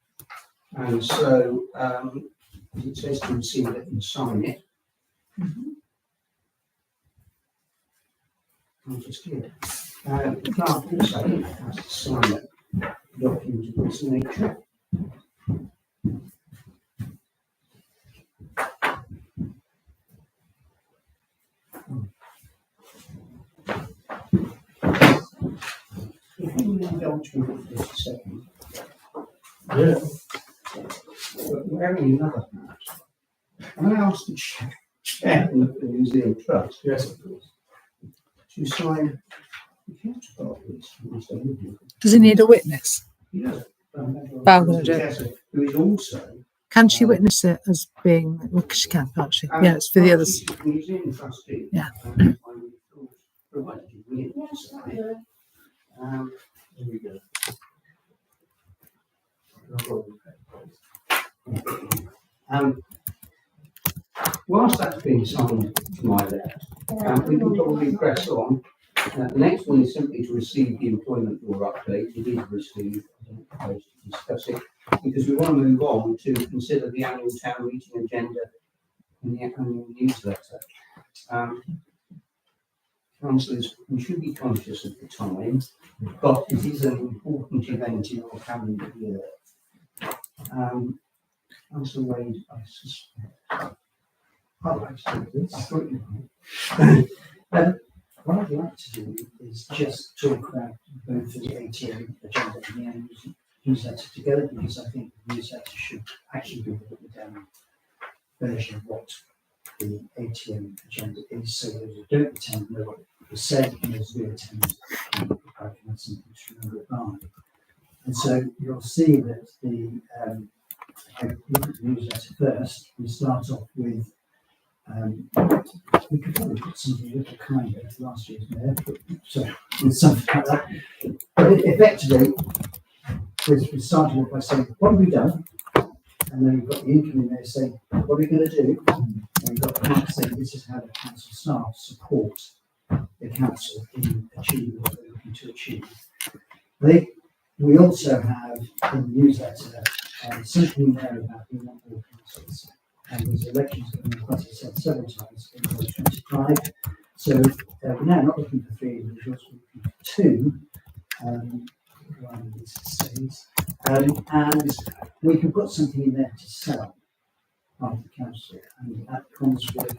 S1: And so, it says to receive it and sign it. I'm just here. The clerk also has to sign it. Document of this nature. If we indulge me for just a second,
S4: Yeah.
S1: but wearing another hat, I asked the chairman of the Museum Trust
S4: Yes, of course.
S1: to sign the counterpart list from this overview.
S2: Does he need a witness?
S1: He does.
S2: Val gonna do it.
S1: Who is also.
S2: Can she witness it as being? Well, she can, can't she? Yeah, it's for the others.
S1: She's a Museum trustee.
S2: Yeah.
S1: I would have thought, provided you willing to sign it.
S4: Here we go.
S1: Whilst that's being signed to my left, we can probably press on. The next one is simply to receive the employment law update. It is received. I don't propose to discuss it because we want to move on to consider the annual town meeting agenda and the annual newsletter. Councillors, we should be conscious of the time, but it is an important event in our calendar year. Councillor Wade, I suspect.
S9: I'd like to do this.
S1: I thought you might.
S9: What I'd like to do is just talk about both the ATM agenda and the annual newsletter together, because I think the newsletter should actually be a written down version of what the ATM agenda is, so those who don't attend know what was said, and those who attend I can have something to remember it by. And so you'll see that I look at the newsletter first. We start off with We could probably put something a little kinder to last year's mayor, so with something like that. But effectively, we started off by saying, what have we done? And then we've got the income in there saying, what are we going to do? And we've got the council saying, this is how the council staff support the council in achieving what they're looking to achieve. I think we also have in the newsletter something there about we want more councils. And there's elections that have been said several times in 2025. So we're now not looking for 3 individuals, we're looking for 2. One of these stays. And we can put something in there to sell after the council, and that comes with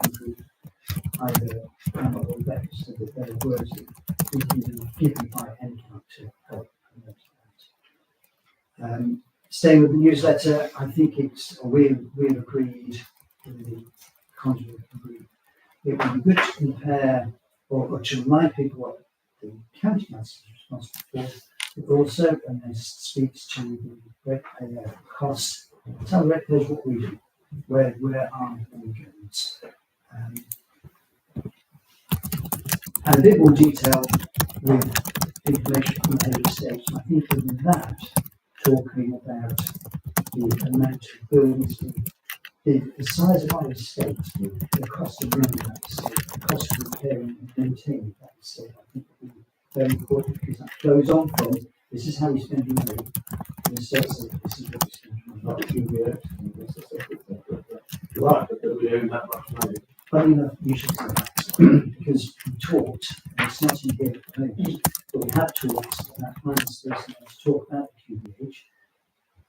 S9: either Emma or Beck, so that there are words that we can be given by NCAP to help promote that. Staying with the newsletter, I think we've agreed in the conduit group, it would be good to compare or to remind people what the county council is responsible for, but also, and this speaks to the ratepayer cost, tell ratepayers what we do, where our money goes. And a bit more detail with information from the early stage. I think in that, talking about the amount of buildings, the size of our estate, the cost of running that estate, the cost of repairing and maintaining that estate, I think will be very important, because that flows on from this is how we spend your money, and the estate says this is what we spend your money. Not being
S4: Right, but we own that much money.
S9: Funny enough, you should say that, because we talked, and it's not in here at the moment, but we have talked about finance person to talk about the QBH,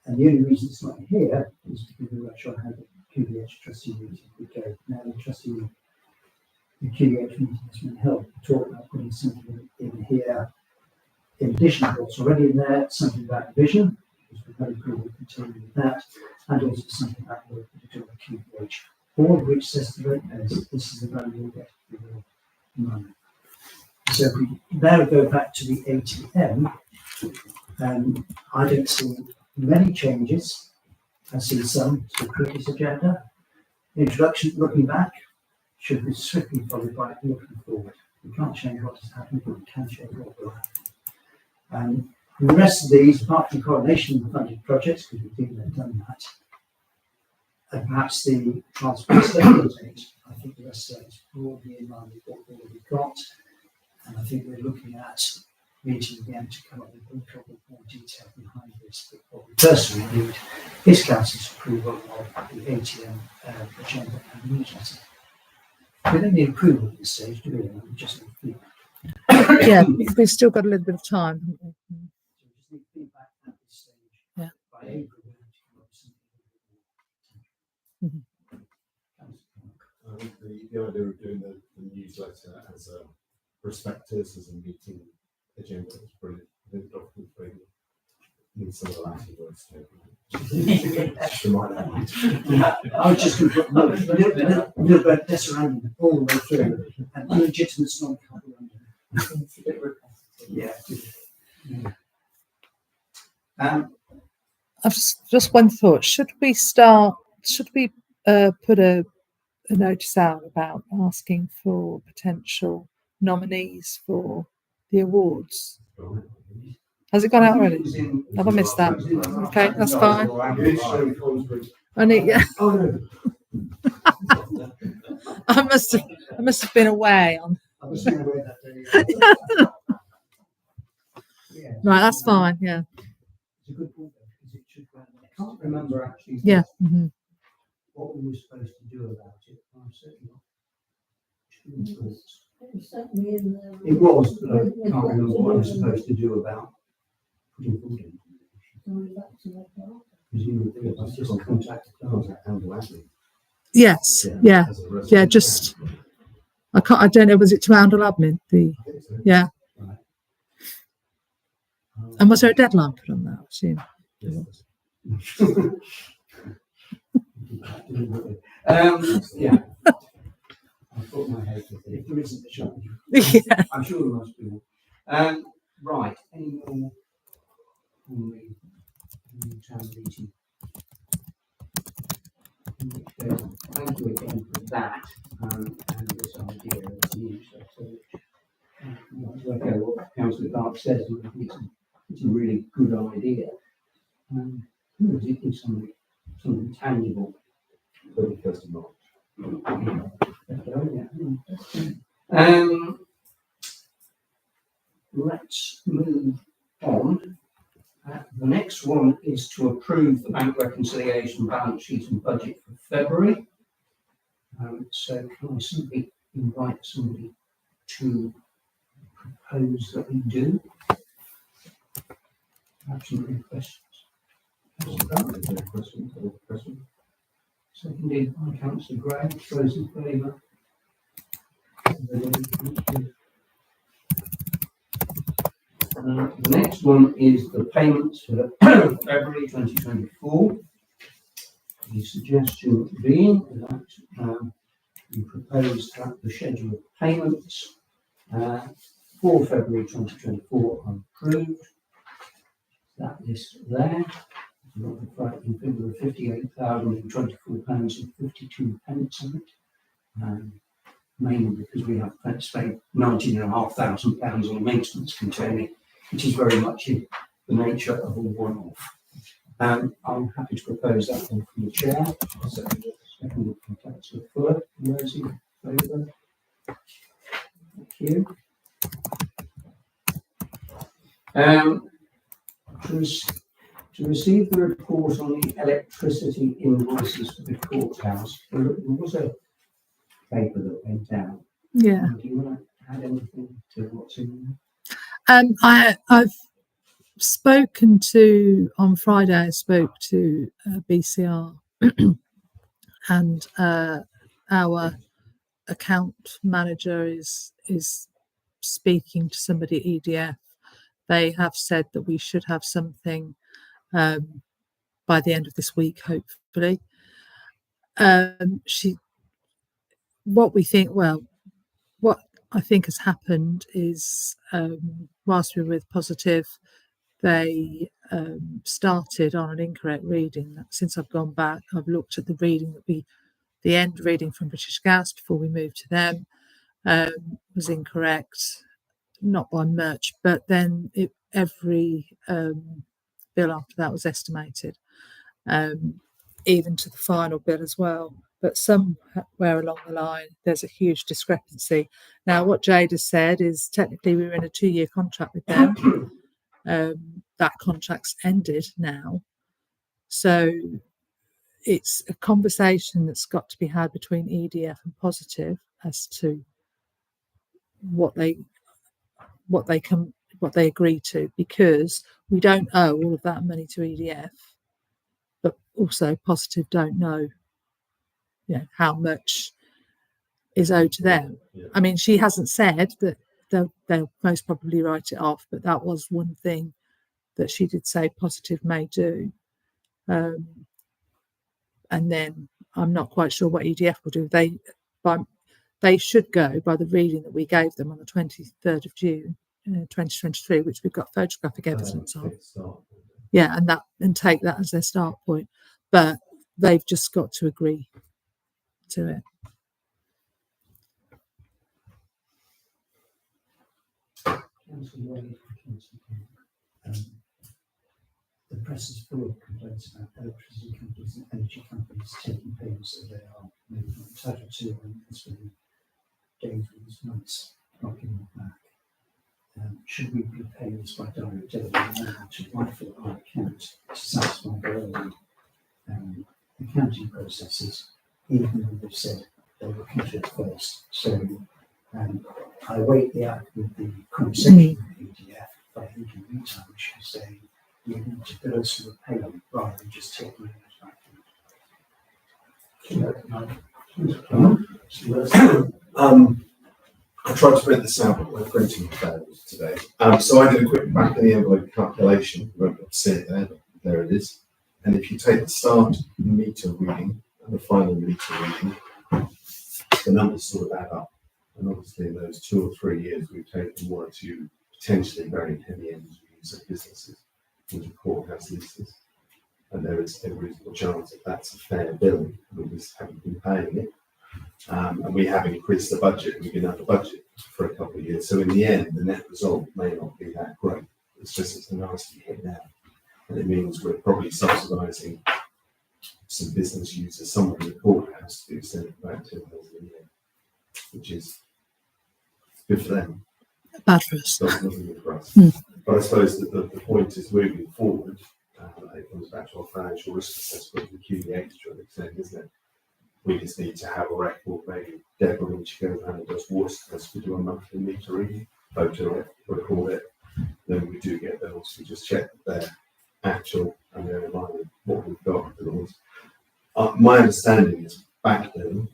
S9: and the only reason it's not here is because we weren't sure how the QBH trustee meeting would go. Now the QBH meeting has been held to talk about putting something in here, in addition to what's already in there, something about vision, because we've had approval continuing with that, and also something about work that we do on QBH. All of which says to the ratepayers, this is the value you'll get for your money. So if we now go back to the ATM, I don't see many changes. I see some to the previous agenda. Introduction, looking back, should be swiftly followed by looking forward. We can't change what has happened, but we can change what will happen. The rest of these, apart from coordination funded projects, because we've been there, done that, and perhaps the transport statement, I think the rest of that is broadly in line with what we've already got. And I think we're looking at meeting again to come up with a little bit more detail behind this. But what we personally need is council's approval of the ATM agenda and newsletter. We don't need approval at this stage, do we? We just need feedback.
S2: Yeah, we've still got a little bit of time, haven't we?
S9: So we just need feedback at this stage.
S2: Yeah.
S9: By April, we have to come up with something.
S8: I think the idea of doing the newsletter as a prospectus, as a meeting agenda is brilliant. I think the document's brilliant. Need some of the Latin words to just remind that.
S9: I was just going to put a little bit of surrounding all the way through, and illegitimate non-copyright.
S10: It's a bit repetitive.
S9: Yeah.
S2: I've just one thought. Should we put a notice out about asking for potential nominees for the awards? Has it gone out already? Have I missed that? Okay, that's fine. Yeah. I must have been away on.
S9: I was going away that day. Yeah.
S2: Right, that's fine. Yeah.
S9: It's a good point, though, because it should go out. I can't remember actually.
S2: Yeah. Mm-hmm.
S9: What we were supposed to do about it. I'm certainly not.
S7: Is that me in there?
S9: It was, but I can't remember what I was supposed to do about putting forward information.
S7: Going back to the clock.
S9: Presumably, it was just contact
S8: Handle Ashley.
S2: Yes. Yeah.
S8: As a resident.
S2: Yeah. Just. I don't know. Was it to handle admin?
S8: I think so.
S2: Yeah.
S9: Right.
S2: And was there a deadline put on that? I assume.
S9: Yeah. I thought my head with it. If there isn't a shot,
S2: Yeah.
S9: I'm sure there must be one. Right. Any more on the town meeting? In which case, thank you again for that.
S1: and this idea of the newsletter, which I echo what Councillor Clark says, I think it's a really good idea. It's something tangible.
S8: 31st of March.
S1: Let's move on. The next one is to approve the bank reconciliation balance sheet and budget for February. So can I simply invite somebody to propose that we do? Absolutely questions.
S8: Question?
S1: Seconded by Councillor Gray. Those in favour? The next one is the payments for February 2024. The suggestion being that we propose that the schedule of payments for February 2024 are approved. That list there. Not the frightening figure of £58,024.52 on it. Mainly because we have spent £19,500 on a maintenance container, which is very much in the nature of a one-off. I'm happy to propose that one from the chair. Second from Councillor Fuller. Those in favour? Thank you. To receive the report on the electricity invoices for the courthouse, there was a paper that went out.
S2: Yeah.
S1: Do you want to add anything to what's in there?
S2: I've spoken to, on Friday, I spoke to BCR and our account manager is speaking to somebody at EDF. They have said that we should have something by the end of this week, hopefully. What I think has happened is, whilst we were with Positive, they started on an incorrect reading. Since I've gone back, I've looked at the reading the end reading from British Gas before we moved to them was incorrect, not by much, but then every bill after that was estimated, even to the final bill as well. But somewhere along the line, there's a huge discrepancy. Now, what Jade has said is technically we were in a 2-year contract with them. That contract's ended now. So it's a conversation that's got to be had between EDF and Positive as to what they agree to, because we don't owe all of that money to EDF, but also Positive don't know, how much is owed to them.
S8: Yeah.
S2: I mean, she hasn't said that they'll most probably write it off, but that was one thing that she did say Positive may do. And then I'm not quite sure what EDF will do. They should go by the reading that we gave them on the 23rd of June, 2023, which we've got photographic evidence of. Yeah, and take that as their start point. But they've just got to agree to it.
S9: The press is full of complaints about electricity companies and energy companies taking payments that they are maybe not entitled to, and it's been days, months not giving it back. Should we be paying this by direct debit to rifle our account to satisfy their own accounting processes, even though they've said they will look into it first? So I await the conversation with EDF, but I think in the meantime we should say you need to bill us for the payment rather than just taking it back.
S8: I tried to print this out, but my printing failed today. So I did a quick back of the envelope calculation. You won't be able to see it there, but there it is. And if you take the start meter reading and the final meter reading, the numbers sort of add up. And obviously in those 2 or 3 years, we've taken 1 or 2 potentially very heavy energy user businesses into courthouse leases. And there is a reasonable chance that that's a fair bill. We just haven't been paying it. And we have increased the budget, we've been under budget for a couple of years. So in the end, the net result may not be that great. It's a nasty hit now. And it means we're probably subsidising some business users, someone in the courthouse to send about 10,000 a year, which is good for them.
S2: Bad for us.
S8: Doesn't look good for us.
S2: Mm.
S8: But I suppose that the point is moving forward, it comes back to our financial risk assessment, the QDH to an extent, isn't it? We just need to have a record, maybe Deborah, when she goes around and does water tests, we do a monthly meter reading, photo it, record it, then we do get bills, we just check that they're actual and they're in line with what we've got. My understanding is back then,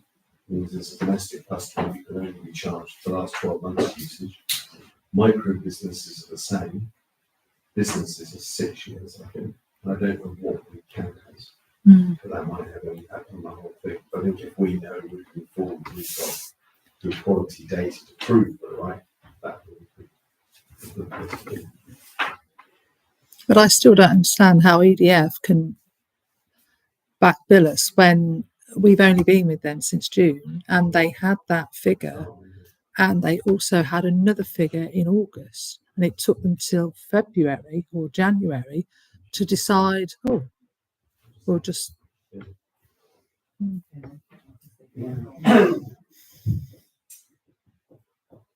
S8: means as a domestic customer, you can only be charged for the last 12 months usage. Micro businesses are the same. Businesses are 6 years, I think. And I don't know what we count as, but that might have an impact on the whole thing. But I think if we know moving forward, we've got good quality data to prove we're right, that would be.
S2: But I still don't understand how EDF can back bill us when we've only been with them since June and they had that figure and they also had another figure in August, and it took them till February or January to decide, oh, we'll just...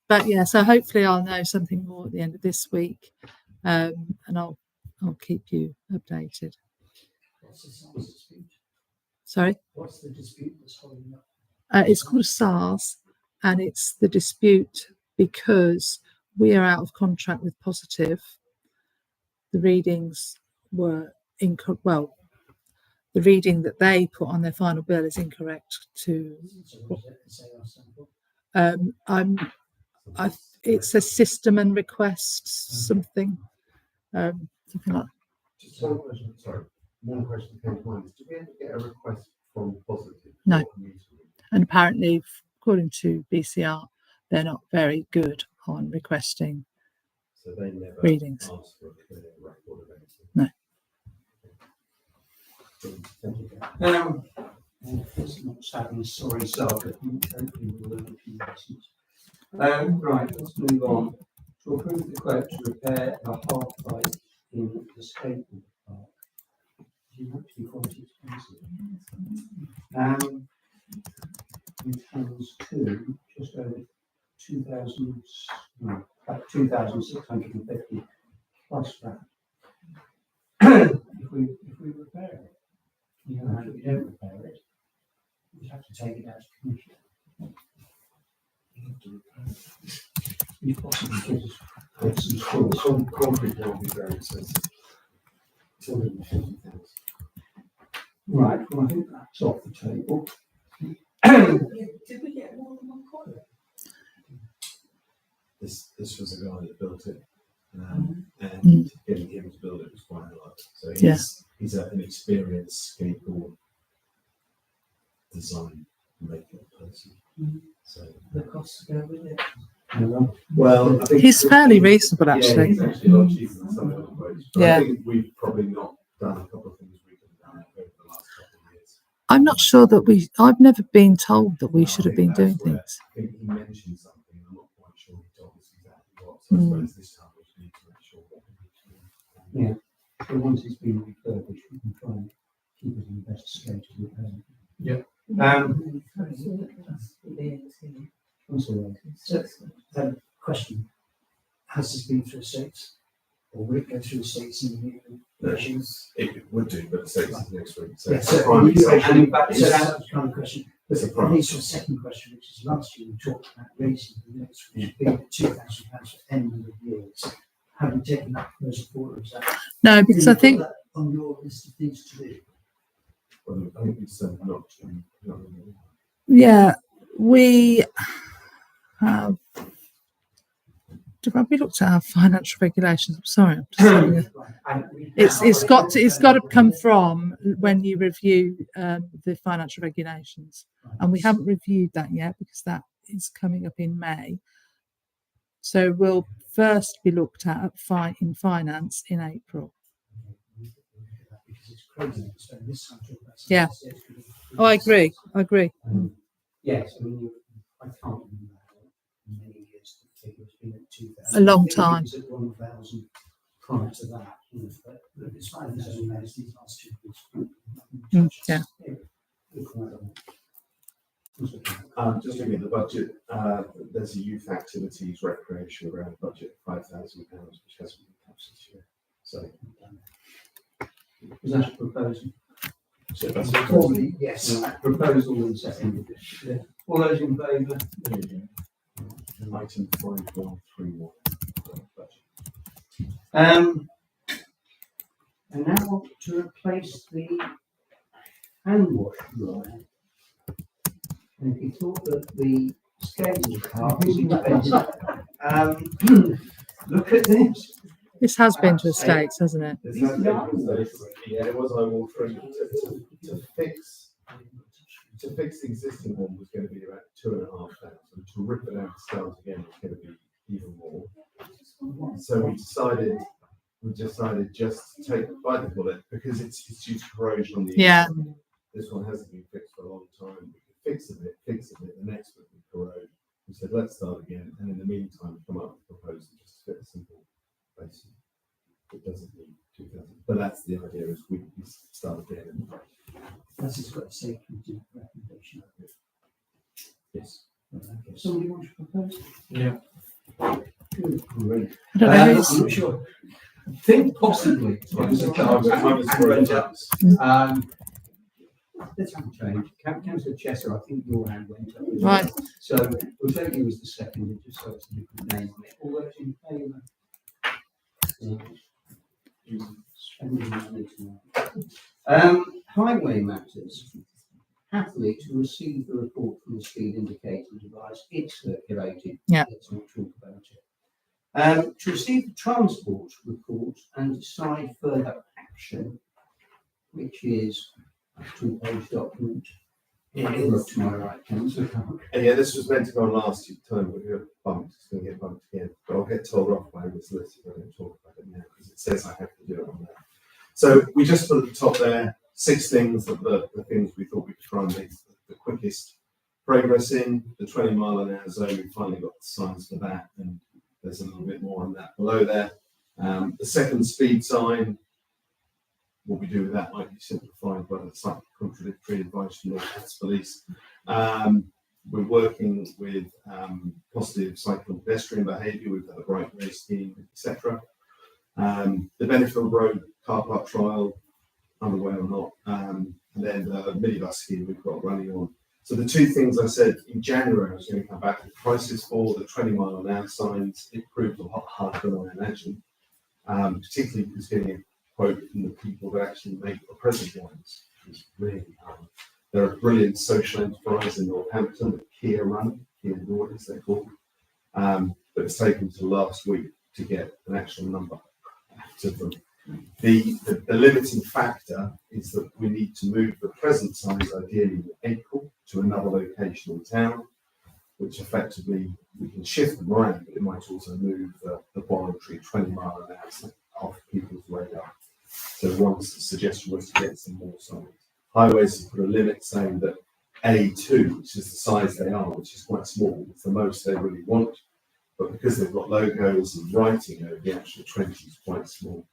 S2: But yeah, so hopefully I'll know something more at the end of this week, and I'll keep you updated.
S9: What's the SARS dispute?
S2: Sorry?
S9: What's the dispute that's holding up?
S2: It's called a SARS, and it's the dispute because we are out of contract with Positive. The readings were well, the reading that they put on their final bill is incorrect to.
S9: So what does that say our sample?
S2: It's a system and request something, something like.
S8: Just one question, sorry. One question came to mind. Did we ever get a request from Positive?
S2: No. And apparently, according to BCR, they're not very good on requesting
S8: So they never
S2: readings.
S8: asked for a clear record of anything?
S2: No.
S8: Thank you.
S1: It's not sadly sorry saga. Hopefully we'll learn a few lessons. Right, let's move on. To approve the quote to repair the half pipe in the skateboard park. You want to be quite expensive. It comes to just over 2,000, no, about 2,650 plus that. if we repair it, you know, if we don't repair it, we have to take it out of commission. If possible, put some screws.
S8: Concrete will be very expensive.
S1: 250,000. Right, well, I think that's off the table.
S10: Did we get more than one quote?
S8: This was a guy that built it,
S2: Mm.
S8: and getting him to build it was quite a lot. So
S2: Yeah.
S8: he's an experienced skateboard design maker person. So
S10: The costs go with it.
S8: well, I think
S2: He's fairly reasonable,
S8: Yeah,
S2: actually.
S8: he's actually a lot cheaper than some of the quotes. But
S2: Yeah.
S8: I think we've probably not done a couple of things we could have done over the last couple of years.
S2: I'm not sure that I've never been told that we
S8: No,
S2: should
S8: I
S2: have been
S8: think
S2: doing
S8: that's where-
S2: things.
S8: I think he mentioned something, I'm not quite sure he told us exactly what, so I
S2: Mm.
S8: suppose this time we just need to make sure what we need to do.
S1: Yeah. So once it's been refurbished, we can try and keep it in the best state to repair it. That's all right.
S9: Question. Has this been through estates? Or will it go through estates in the new versions?
S8: It would do, but it's next week, so
S9: Yeah,
S8: it's
S9: so
S8: a prime example.
S9: so that's kind of question.
S8: It's a
S9: But
S8: prime
S9: leads to a second question, which is last year we talked about raising the limits, which would be £2,000 for any number of years. Have you taken that proposal forward? Is that?
S2: No, because I
S9: Have you
S2: think
S9: got that on your list of things to do?
S8: Well, I think it's not.
S2: yeah, we have. Have we looked at our financial regulations? I'm sorry, I'm just having a- it's got to come from when you review the financial regulations, and we haven't reviewed that yet because that is coming up in May. So we'll first be looked at in finance in April.
S9: Because it's crazy to spend this time talking about.
S2: Yeah. Oh, I agree.
S1: And Yes, I mean, I can't remember how many years the figure has been at 2,000.
S2: A long
S1: I think
S2: time.
S1: It was at 1,000 prior to that. But it's fine, it's only managed these last 2 years.
S2: Yeah.
S8: Just looking at the budget, there's a youth activities recreation around budget of £5,000, which hasn't been touched this year. So,
S1: Was that a proposal?
S8: so that's
S1: Formally, yes, proposal and second. Yeah. All those in favour?
S8: item 5131. budget.
S1: And now to replace the hand wash dryer. And if you thought that the skating park was expensive, look at this.
S2: This has been to the States, hasn't it?
S8: There's no difference. Yeah, it was I will free to fix the existing one was going to be about 2,500. To rip it out of scales again was going to be even more. So we decided just to take by the bullet because it's due to corrosion on the
S2: Yeah.
S8: inside. This one hasn't been fixed for a long time. We could fix a bit, the next bit would corrode. We said let's start again, and in the meantime come up with a proposal just to fit a simple basin. It doesn't need 2,000, but that's the idea is we start again.
S1: That's just got a safety recommendation.
S8: Yes.
S1: Okay. Somebody want to propose?
S4: Yeah.
S1: Good, great.
S2: I don't know
S1: I'm
S2: who's-
S1: not sure. I think possibly. Let's have a change. Councillor Chester, I think your hand went up. as well.
S2: Right.
S1: So we'll take you as the second, just so it's a different name. All those in favour? Highway matters. Happily to receive the report from the speed indicator device, it's circulated.
S2: Yeah.
S1: Let's not talk about it. To receive the transport report and decide further action, which is a 2-page document. Look to my right, Councillor Clark.
S8: Yeah, this was meant to go on last time, but we got bumped. It's going to get bumped again. But I'll get told off by this list if I don't talk about it now because it says I have to do it on there. So we just put at the top there 6 things that the things we thought we could try and make the quickest progress in. The 20-mile-an-hour zone, we finally got the signs for that, and there's a little bit more on that below there. The second speed sign, what we do with that might be simplified by the slightly contradictory advice from North Wales Police. We're working with positive cycle and pedestrian behaviour. We've got a bright race scheme, etc. The Beneffield Road car park trial, underway or not, and then the minibus scheme we've got running on. So the 2 things I said in January I was going to come back with prices for the 20-mile-an-hour signs. It proved a lot harder than I imagined, particularly because getting a quote from the people that actually make the present ones is really hard. They're a brilliant social enterprise in Northampton, the Kia Run, Kia Nord as they're called, but it's taken to last week to get an actual number to them. The limiting factor is that we need to move the present signs ideally in April to another location in town, which effectively we can shift them around, but it might also move the voluntary 20-mile-an-hour off people's radar. So one suggestion was to get some more signs. Highways have put a limit saying that A2, which is the size they are, which is quite small, it's the most they really want, but because they've got logos and writing over the actual 20 is quite small.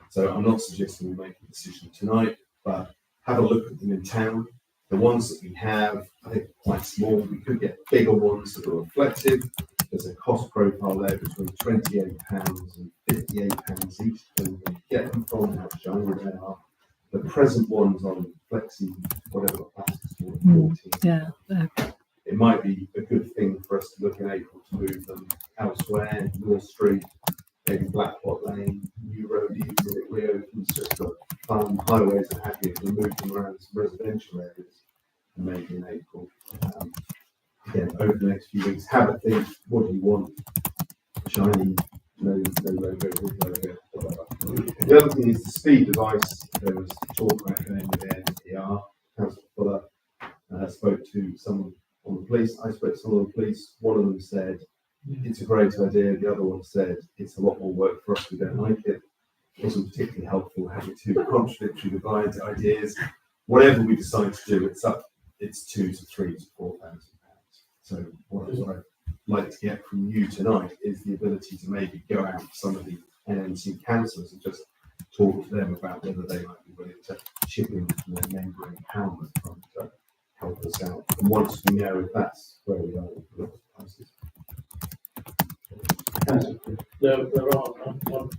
S8: So I'm not suggesting we make a decision tonight, but have a look at them in town. The ones that we have, I think, are quite small. We could get bigger ones that are reflective. There's a cost profile there between £28 and £58 each, depending where you get them from, how shiny they are. The present ones on Flexi, whatever the plastic's called, 14.
S2: Yeah.
S8: It might be a good thing for us to look in April to move them elsewhere, North Street, maybe Blackpot Lane, New Road, even if it reopens, just for fun. Highways are happy if we move them around some residential areas, and maybe in April. Again, over the next few weeks, have a think, what do you want? Shiny, no logo, big logo, whatever. The other thing is the speed device. There was talk about going with the NPR. Councillor Fuller spoke to someone on the police. I spoke to someone on the police. One of them said, it's a great idea. The other one said, it's a lot more work for us. We don't like it. It wasn't particularly helpful having 2 contradictory ideas. Whatever we decide to do, it's 2 to 3 to 4,000 pounds. So what I'd like to get from you tonight is the ability to maybe go out to some of the NNC councillors and just talk to them about whether they might be willing to chip in from their neighbouring empowerment fund to help us out. And once we know if that's where we are with the prices.
S4: There are,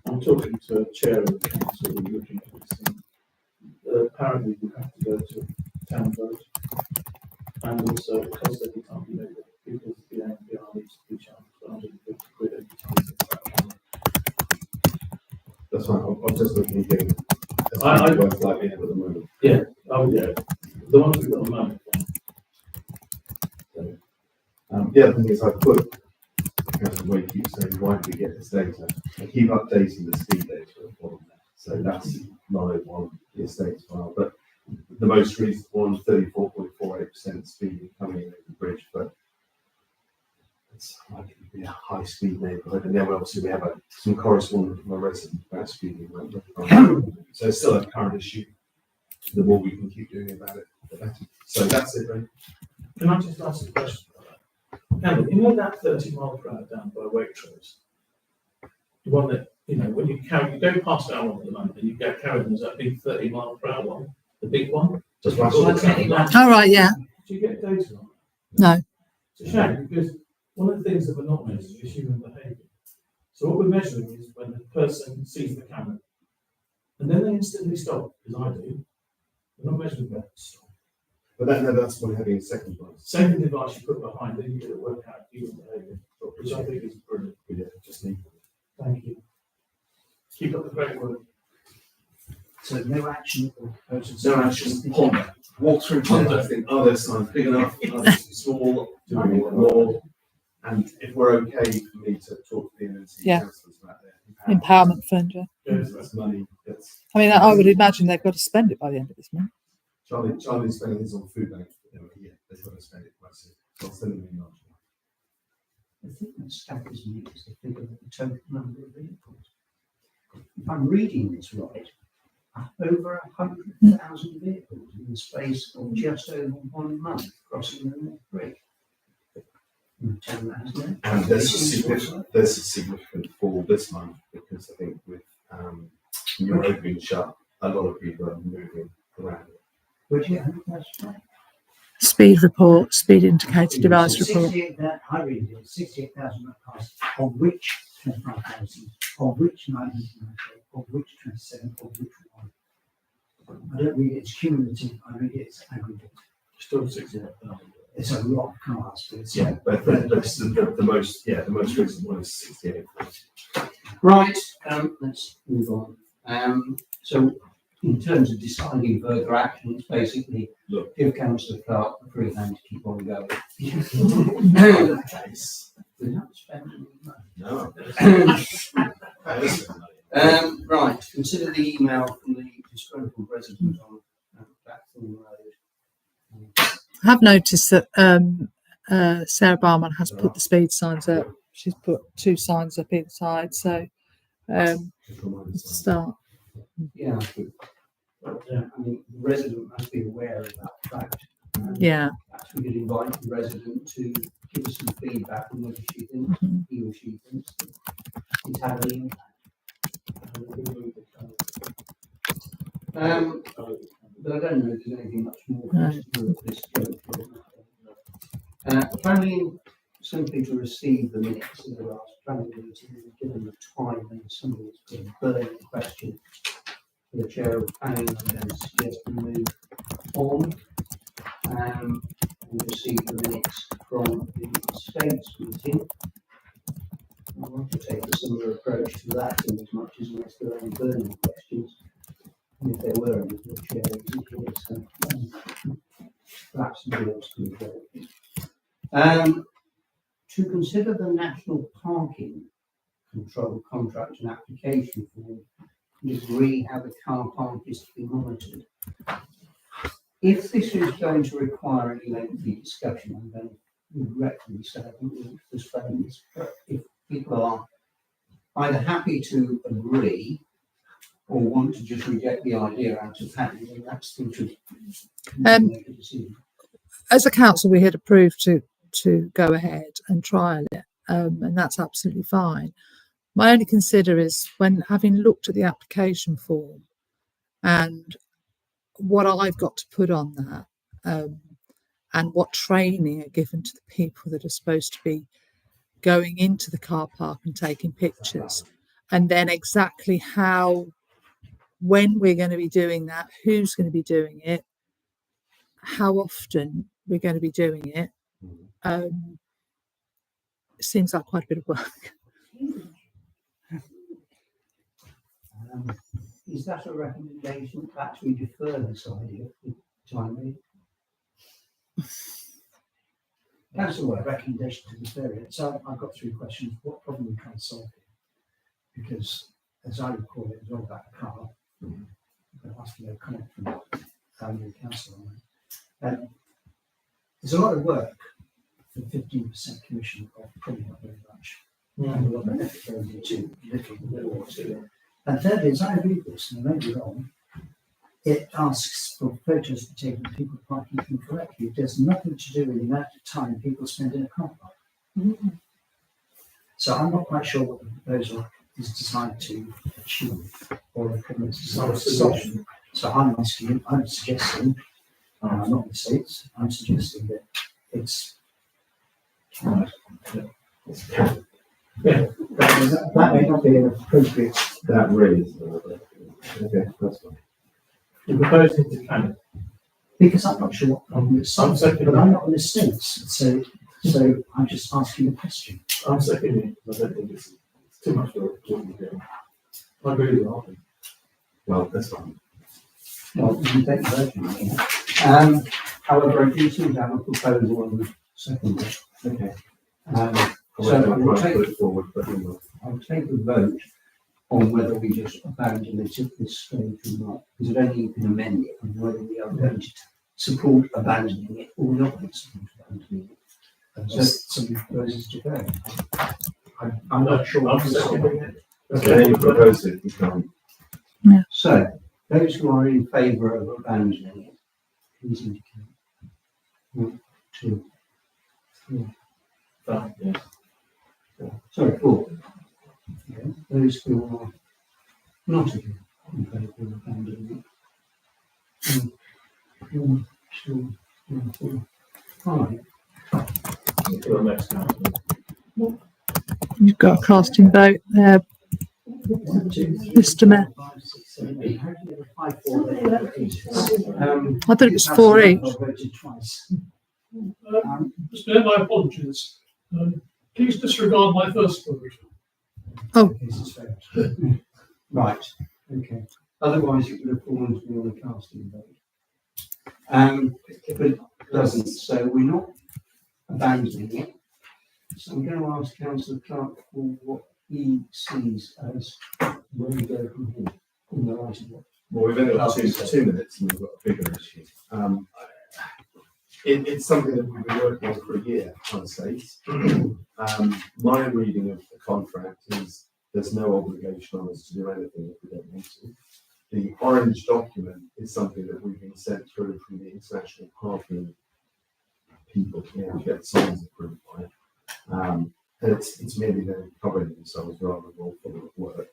S4: I'm talking to a chair of the council who's looking at this thing. Apparently we have to go to town vote. And also because every time, you know, people, the NPR needs to be charged for 150 quid every time it's that camera.
S8: That's fine. I'm just looking at getting.
S4: I
S8: worth like at the moment.
S4: Oh yeah, the ones we've got at the moment.
S8: So, the other thing is I put. Councillor Wade keeps saying, why do we get this data? I keep updating the speed data at the bottom there. So that's live on the estates file. But the most recent one, 34.48% speed coming in over the bridge, but it's likely to be a high speed neighbourhood. And then obviously we have some correspondence from a resident about speeding. So it's still a current issue. The more we can keep doing about it, the better. So that's it, right?
S4: Can I just ask a question about that? Cameron, you know that 30 mile per hour down by Waitrose? The one that, you know, when you go past that one at the moment and you get carried on, there's that big 30 mile per hour one, the big one.
S8: Just
S4: before
S8: last
S4: the traffic light.
S2: All right, yeah.
S4: Do you get data on
S2: No.
S4: that? It's a shame because one of the things that we're not measuring is human behaviour. So what we're measuring is when the person sees the camera and then they instantly stop, because I do. We're not measuring that stop.
S8: But that's what having a second device.
S4: Second device you put behind, then you get to work out human behaviour, which I think is brilliant.
S8: Yeah, just need.
S4: Thank you. Keep up the great work.
S9: So no action or proposals.
S8: No action, ponder. Walk through ponder, think, are there signs big enough, are they small, do we need more? And if we're okay for me to talk to the NNC
S2: Yeah.
S9: councillors about
S8: their
S2: Empowerment fund, yeah.
S8: that's money, that's,
S2: I mean, I would imagine they've got to spend it by the end of this month.
S8: Charlie's spending his on food bank, yeah, they've got to spend it quite soon, so I'll send them an email.
S9: I think that staggers me is the figure of the total number of vehicles. If I'm reading this right, over 100,000 vehicles in the space of just over 1 month crossing the North Bridge.
S8: And there's a significant fall this month, because I think with your road being shut, a lot of people are moving around.
S9: Where do you have that from?
S2: Speed report, speed indicator device report.
S9: 68,000, I read it, 68,000 cars, of which 25,000, of which 998, of which 27, of which 1. I don't read it as cumulative, I read it as aggregate.
S4: Still 68,000.
S9: It's a lot of cars, but it's
S8: But the most recent one is 68.
S1: Right, let's move on. So in terms of deciding further action, it's basically
S8: Look.
S1: give Councillor Clark the free hand to keep on going.
S8: In that case,
S1: We're not spending any
S8: no.
S1: money. Right, consider the email from the disgruntled resident on Blackthorn Road.
S2: I have noticed that Sarah Barman has put the speed signs up. She's put 2 signs up inside, so start.
S1: Yeah, I mean, the resident must be aware of that fact.
S2: Yeah.
S1: Perhaps we could invite the resident to give us some feedback on whether she thinks, he or she thinks that it's had an impact. But I don't know if there's anything much more for us to do at this point. Planning simply to receive the minutes of the last planning meeting and given the time when somebody's put a burning question for the chair of planning, I'm going to suggest we move on and receive the minutes from the estates meeting. I want to take a similar approach to that in as much as unless there are any burning questions. And if there were any, the chair isn't here, so perhaps somebody else can address it. To consider the national parking control contract and application form and agree how the car park is to be monitored. If this is going to require any lengthy discussion, I'm going to regretfully say I think we'll postpone this, but if people are either happy to agree or want to just reject the idea out of hand, then that's the should make a decision.
S2: As a council, we had approved to to go ahead and trial it, and that's absolutely fine. My only consider is when having looked at the application form and what I've got to put on that, and what training are given to the people that are supposed to be going into the car park and taking pictures, and then exactly how, when we're going to be doing that, who's going to be doing it, how often we're going to be doing it. Seems like quite a bit of work.
S9: Is that a recommendation that we defer this idea for the time being? Council, a recommendation to defer it. So I've got 3 questions. What problem we can't solve it? Because as I recall, it was all about the car. But asking a comment from the council on it. There's a lot of work for 15% commission of probably not very much. And a lot of effort goes into little or two. And thirdly, as I read this, and I may be wrong, it asks for photos to be taken of people parking incorrectly. It has nothing to do with the amount of time people spend in a car park. So I'm not quite sure what the proposal is designed to achieve or the problem is designed to solve. So I'm suggesting, I'm not the states, I'm suggesting that it's that may not be an appropriate.
S8: That really is. Okay, that's fine.
S4: You're proposing to can it.
S9: Because I'm not sure what problem it's solving, but I'm not in the states, so I'm just asking a question.
S4: I'm seconding it. I don't think it's too much work to do. I agree with Arthur.
S8: Well, that's fine.
S9: Well, you can take the vote. However, I do seem to have a proposal on the second.
S8: Okay.
S9: So
S8: I'll try to put it forward, but we will.
S1: I'll take a vote on whether we just abandon it at this stage or not, because I don't think you can amend it, and whether we are going to support abandoning it or not support abandoning it. And so somebody proposes to go. I'm not sure.
S4: I'm seconding it.
S8: Okay, you propose it, you can't.
S1: So, those who are in favour of abandoning it, please indicate. 1, 2, 3.
S4: Yeah.
S1: Sorry, 4. Okay. Those who are not in favour of abandoning it. 1, 2, 3, 4, 5.
S4: For the next council.
S2: You've got a casting vote there, Mr. Mayor.
S9: 5, 6, 7, 8. How do you have a 5, 4, 8?
S2: I thought it was 4 each.
S9: Voted twice.
S3: Mr. Mayor, my apologies. Please disregard my first vote.
S9: This is fair.
S1: Right, okay. Otherwise, it would have fallen to me on the casting vote. But it doesn't, so we're not abandoning it. So I'm going to ask Councillor Clark for what he sees as where we go from here in the light of what.
S8: Well, we've only got 2 minutes and we've got a bigger issue. It's something that we've been working on for a year, I'd say. My reading of the contract is there's no obligation on us to do anything if we don't want to. The orange document is something that we've been sent through from the international parking people to get signs approved by. And it's merely them covering themselves rather than all full of work.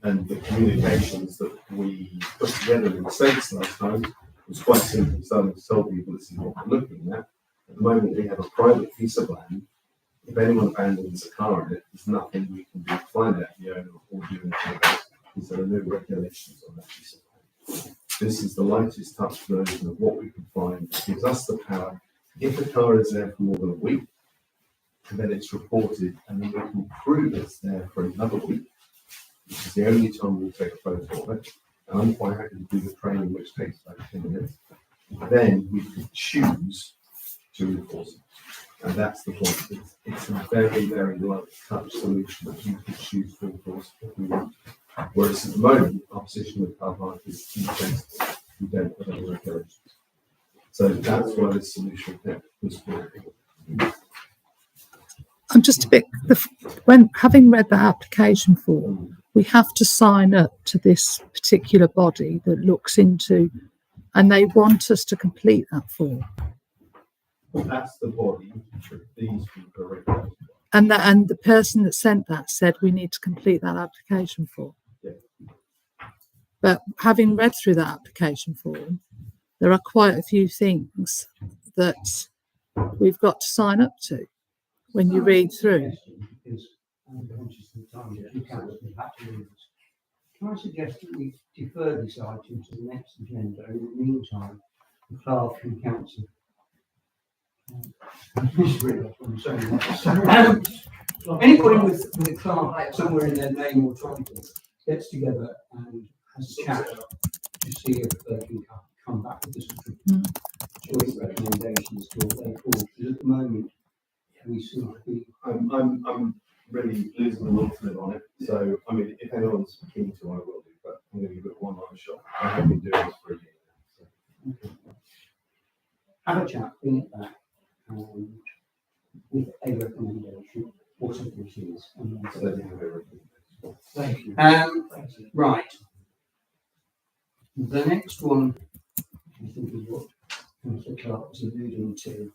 S8: And the communications that we put together in the States last time was quite simple. Starting to tell people this is what we're looking at. At the moment, we have a private piece of land. If anyone abandons a car in it, there's nothing we can do to find out the owner or do anything about it, because there are no regulations on that piece of land. This is the lightest touch version of what we can find. It gives us the power. If the car is there for more than a week, and then it's reported, and then we can prove it's there for another week, which is the only time we'll take a photo of it. And I'm quite happy to do the training, which takes about 10 minutes. Then we can choose to enforce it. And that's the point. It's a very, very light touch solution that you can choose to enforce if we want. Whereas at the moment, our position with car park is inflexible. We don't have any regulations. So that's why this solution was working.
S2: I'm just a bit, when having read the application form, we have to sign up to this particular body that looks into, and they want us to complete that form.
S8: That's the body that these people are regulated by.
S2: And the person that sent that said we need to complete that application form.
S8: Yeah.
S2: But having read through that application form, there are quite a few things that we've got to sign up to when you read through.
S9: Because I'm conscious of the time, you can't be back to this. Can I suggest that we defer this item to the next agenda? In the meantime, the clerk and council. Anybody with a clerk somewhere in their name or title gets together and has a chat to see if they can come back with a sort of joint recommendations to what they call. Because at the moment, we seem to be.
S8: I'm really losing the will to live on it. So, I mean, if anyone's keen to, I will do, but I'm going to give it one last shot. I have been doing this for a year now. So.
S9: Have a chat, bring it back, with a recommendation, what it is, and then
S8: So they have everything.
S9: Thank you. Right. The next one, I think is what Councillor Clark was alluding to,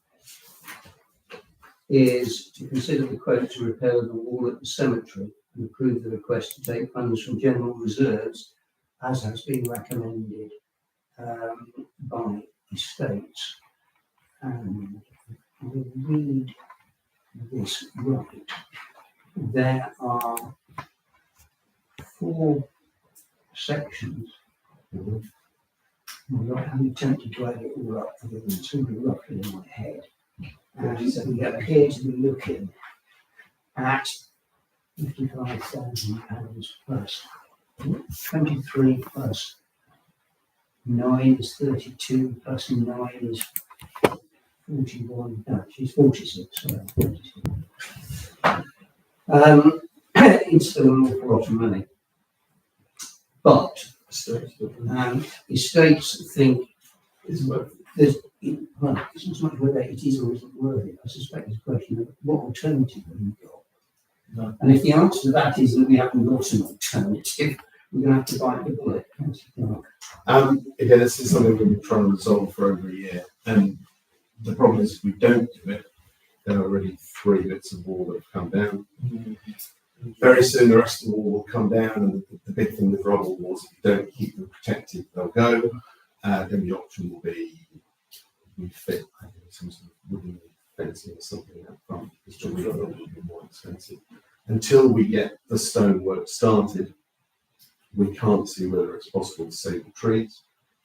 S9: is to consider the quote to repair the wall at the cemetery and approve the request to take funds from general reserves, as has been recommended by estates. And I will read this right. There are 4 sections. I'm not having attempted to add it all up other than sort of roughly in my head. And so we appear to be looking at £55,000 plus 23 plus 9 is 32 plus 9 is 41. No, she's 46. Sorry, 46. It's still an awful lot of money. But estates think
S8: It's worth
S9: well, it's not so much whether it is or isn't worthy. I suspect it's a question of what alternative have you got?
S4: No.
S9: And if the answer to that is that we haven't got an alternative, we're going to have to bite the bullet. Councillor Clark.
S8: Again, this is something we've been trying to resolve for over a year. And the problem is if we don't do it, there are already 3 bits of wall that have come down. Very soon the rest of the wall will come down, and the big thing with rubble walls, if you don't keep them protected, they'll go. Then the option will be we fit some sort of wooden fencing or something out front, which will be more expensive. Until we get the stonework started, we can't see whether it's possible to save the trees.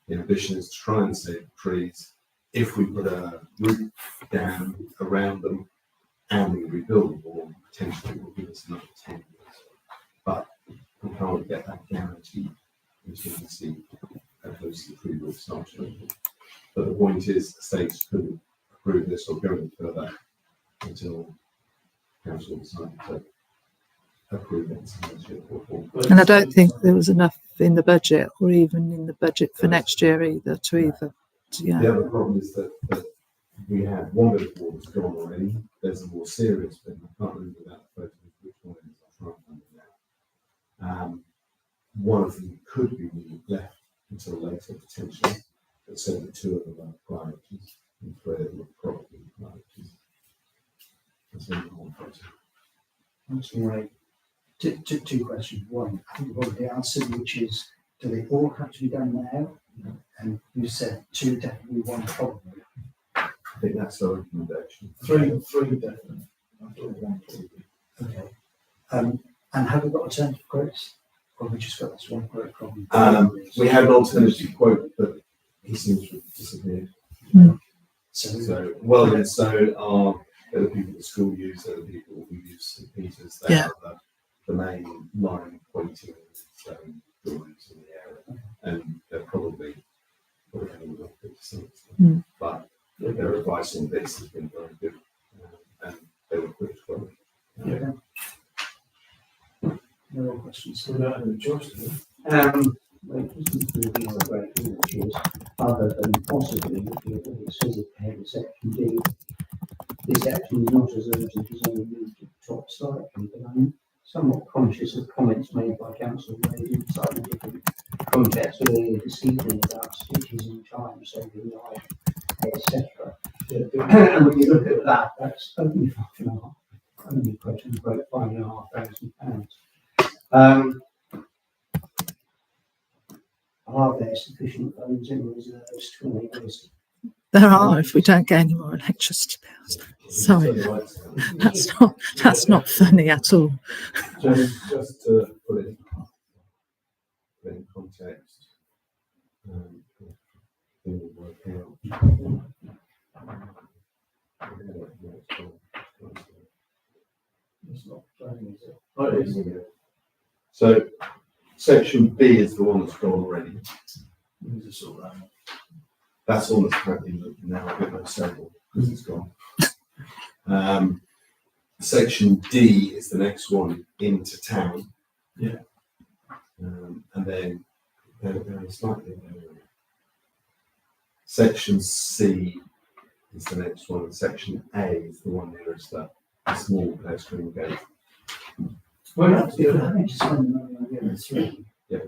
S8: The ambition is to try and save the trees. If we put a roof down around them and we rebuild the wall, potentially it will give us another 10 years. But we can't get that guarantee until we see how close the tree will start to open. But the point is, the states couldn't approve this or go any further until council decided to approve it.
S2: And I don't think there was enough in the budget or even in the budget for next year either to either. Yeah.
S8: The other problem is that we had one bit of wall that's gone already. There's a more serious bit. I can't remember that photo which one it is. I'll try and find it now. One of them could be left until later potentially, but certainly 2 of them are priorities and 3 of them are probably priorities. That's only one photo.
S9: That's right. Two questions. One, I think you've already answered, which is, do they all have to be done now? And you said 2 definitely, 1 probably.
S8: I think that's the recommendation.
S4: 3 definitely. I thought 1 probably.
S9: Okay. And have we got alternative quotes? Or have we just got this one quote from?
S8: We had an alternative quote, but he seems to have disappeared. So, Weldon and Stone are the people the school use, they're the people who use St. Peter's. They are the main line pointing buildings in the area, and they're probably having a look at something. But their advice on this has been very good, and they were quick to quote.
S9: No more questions.
S4: So that had a choice to do.
S9: Well, it doesn't really have a great deal of choice, other than possibly looking at what it says at the head of section D. This action is not as urgent as only moved to the top slightly, but I'm somewhat conscious of comments made by council made in slightly different context earlier this evening about stitches in time, saving life, etc.
S1: And when you look at that, that's only £5,500, only quote unquote £5,500. Are there sufficient funds in reserves to enable us?
S2: There are if we don't get any more electricity bills. Sorry, that's not funny at all.
S8: Just to put it in context, things will work out.
S4: It's not planning, is it? Oh, it is.
S8: So section B is the one that's gone already.
S4: We need to sort that out.
S8: That's all that's currently now a bit more stable because it's gone. Section D is the next one into town.
S4: Yeah.
S8: And then they're slightly. Section C is the next one. And section A is the one nearest that small pedestrian gate.
S9: Well, if I may just spend the money on the other three.
S8: Yeah.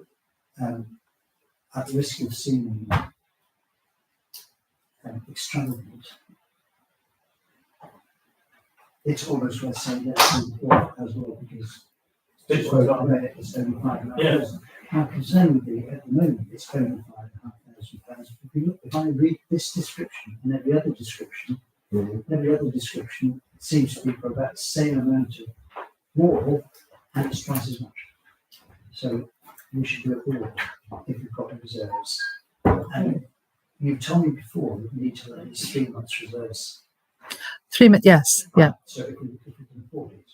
S9: At the risk of seeming extravagant, it's almost worth saying that's as well because it's only £5,500.
S4: Yeah.
S9: My concern would be at the moment it's only £5,500. If I read this description and every other description, seems to be for about the same amount of water and it's twice as much. So we should do it all if we've got the reserves. And you told me before that we need to at least 3 months reserves.
S2: 3 minutes, yes, yeah.
S9: So if we can afford it,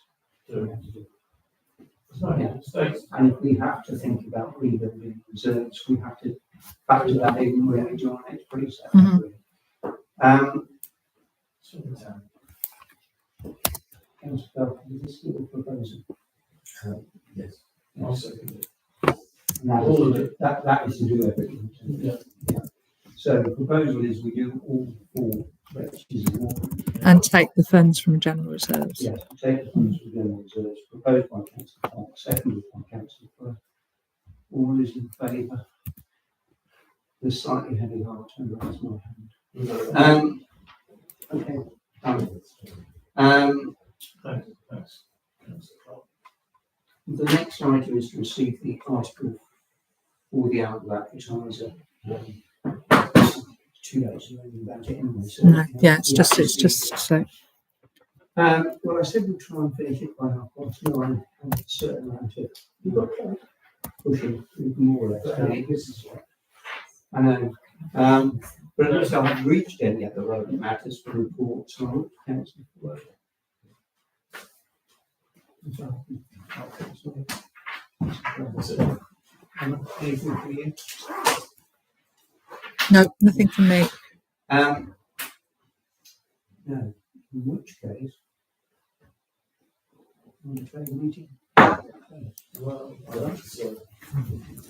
S9: we have to do it.
S4: It's not in the States.
S1: And if we have to think about rebuilding reserves, we have to factor that in when we do our next preset.
S2: Mhm.
S4: It's in the town.
S1: Councillor Belton, is this your proposal?
S8: Yes.
S4: I'll second it.
S1: And that is to do everything.
S4: Yeah.
S1: So the proposal is we do all 4 registers of water.
S2: And take the funds from general reserves.
S1: Yes, take the funds from general reserves, proposed by councillor Clark, seconded by councillor Flood. All those in favour? The slightly heavy heart and raise my hand. Okay.
S4: Thanks. Councillor Clark.
S1: The next item is to receive the article for the outlet advertiser. 2 days ago about it anyway. So
S2: No, yeah, it's just so.
S1: well, I said we'd try and finish it by 9:30 and a certain amount of you've got pushing more or less. This is what I know. But at least I haven't reached any other relevant matters for reports on council work. Anything for you?
S2: No, nothing from me.
S1: No, in which case, on the trade meeting.
S4: Well, I like to say.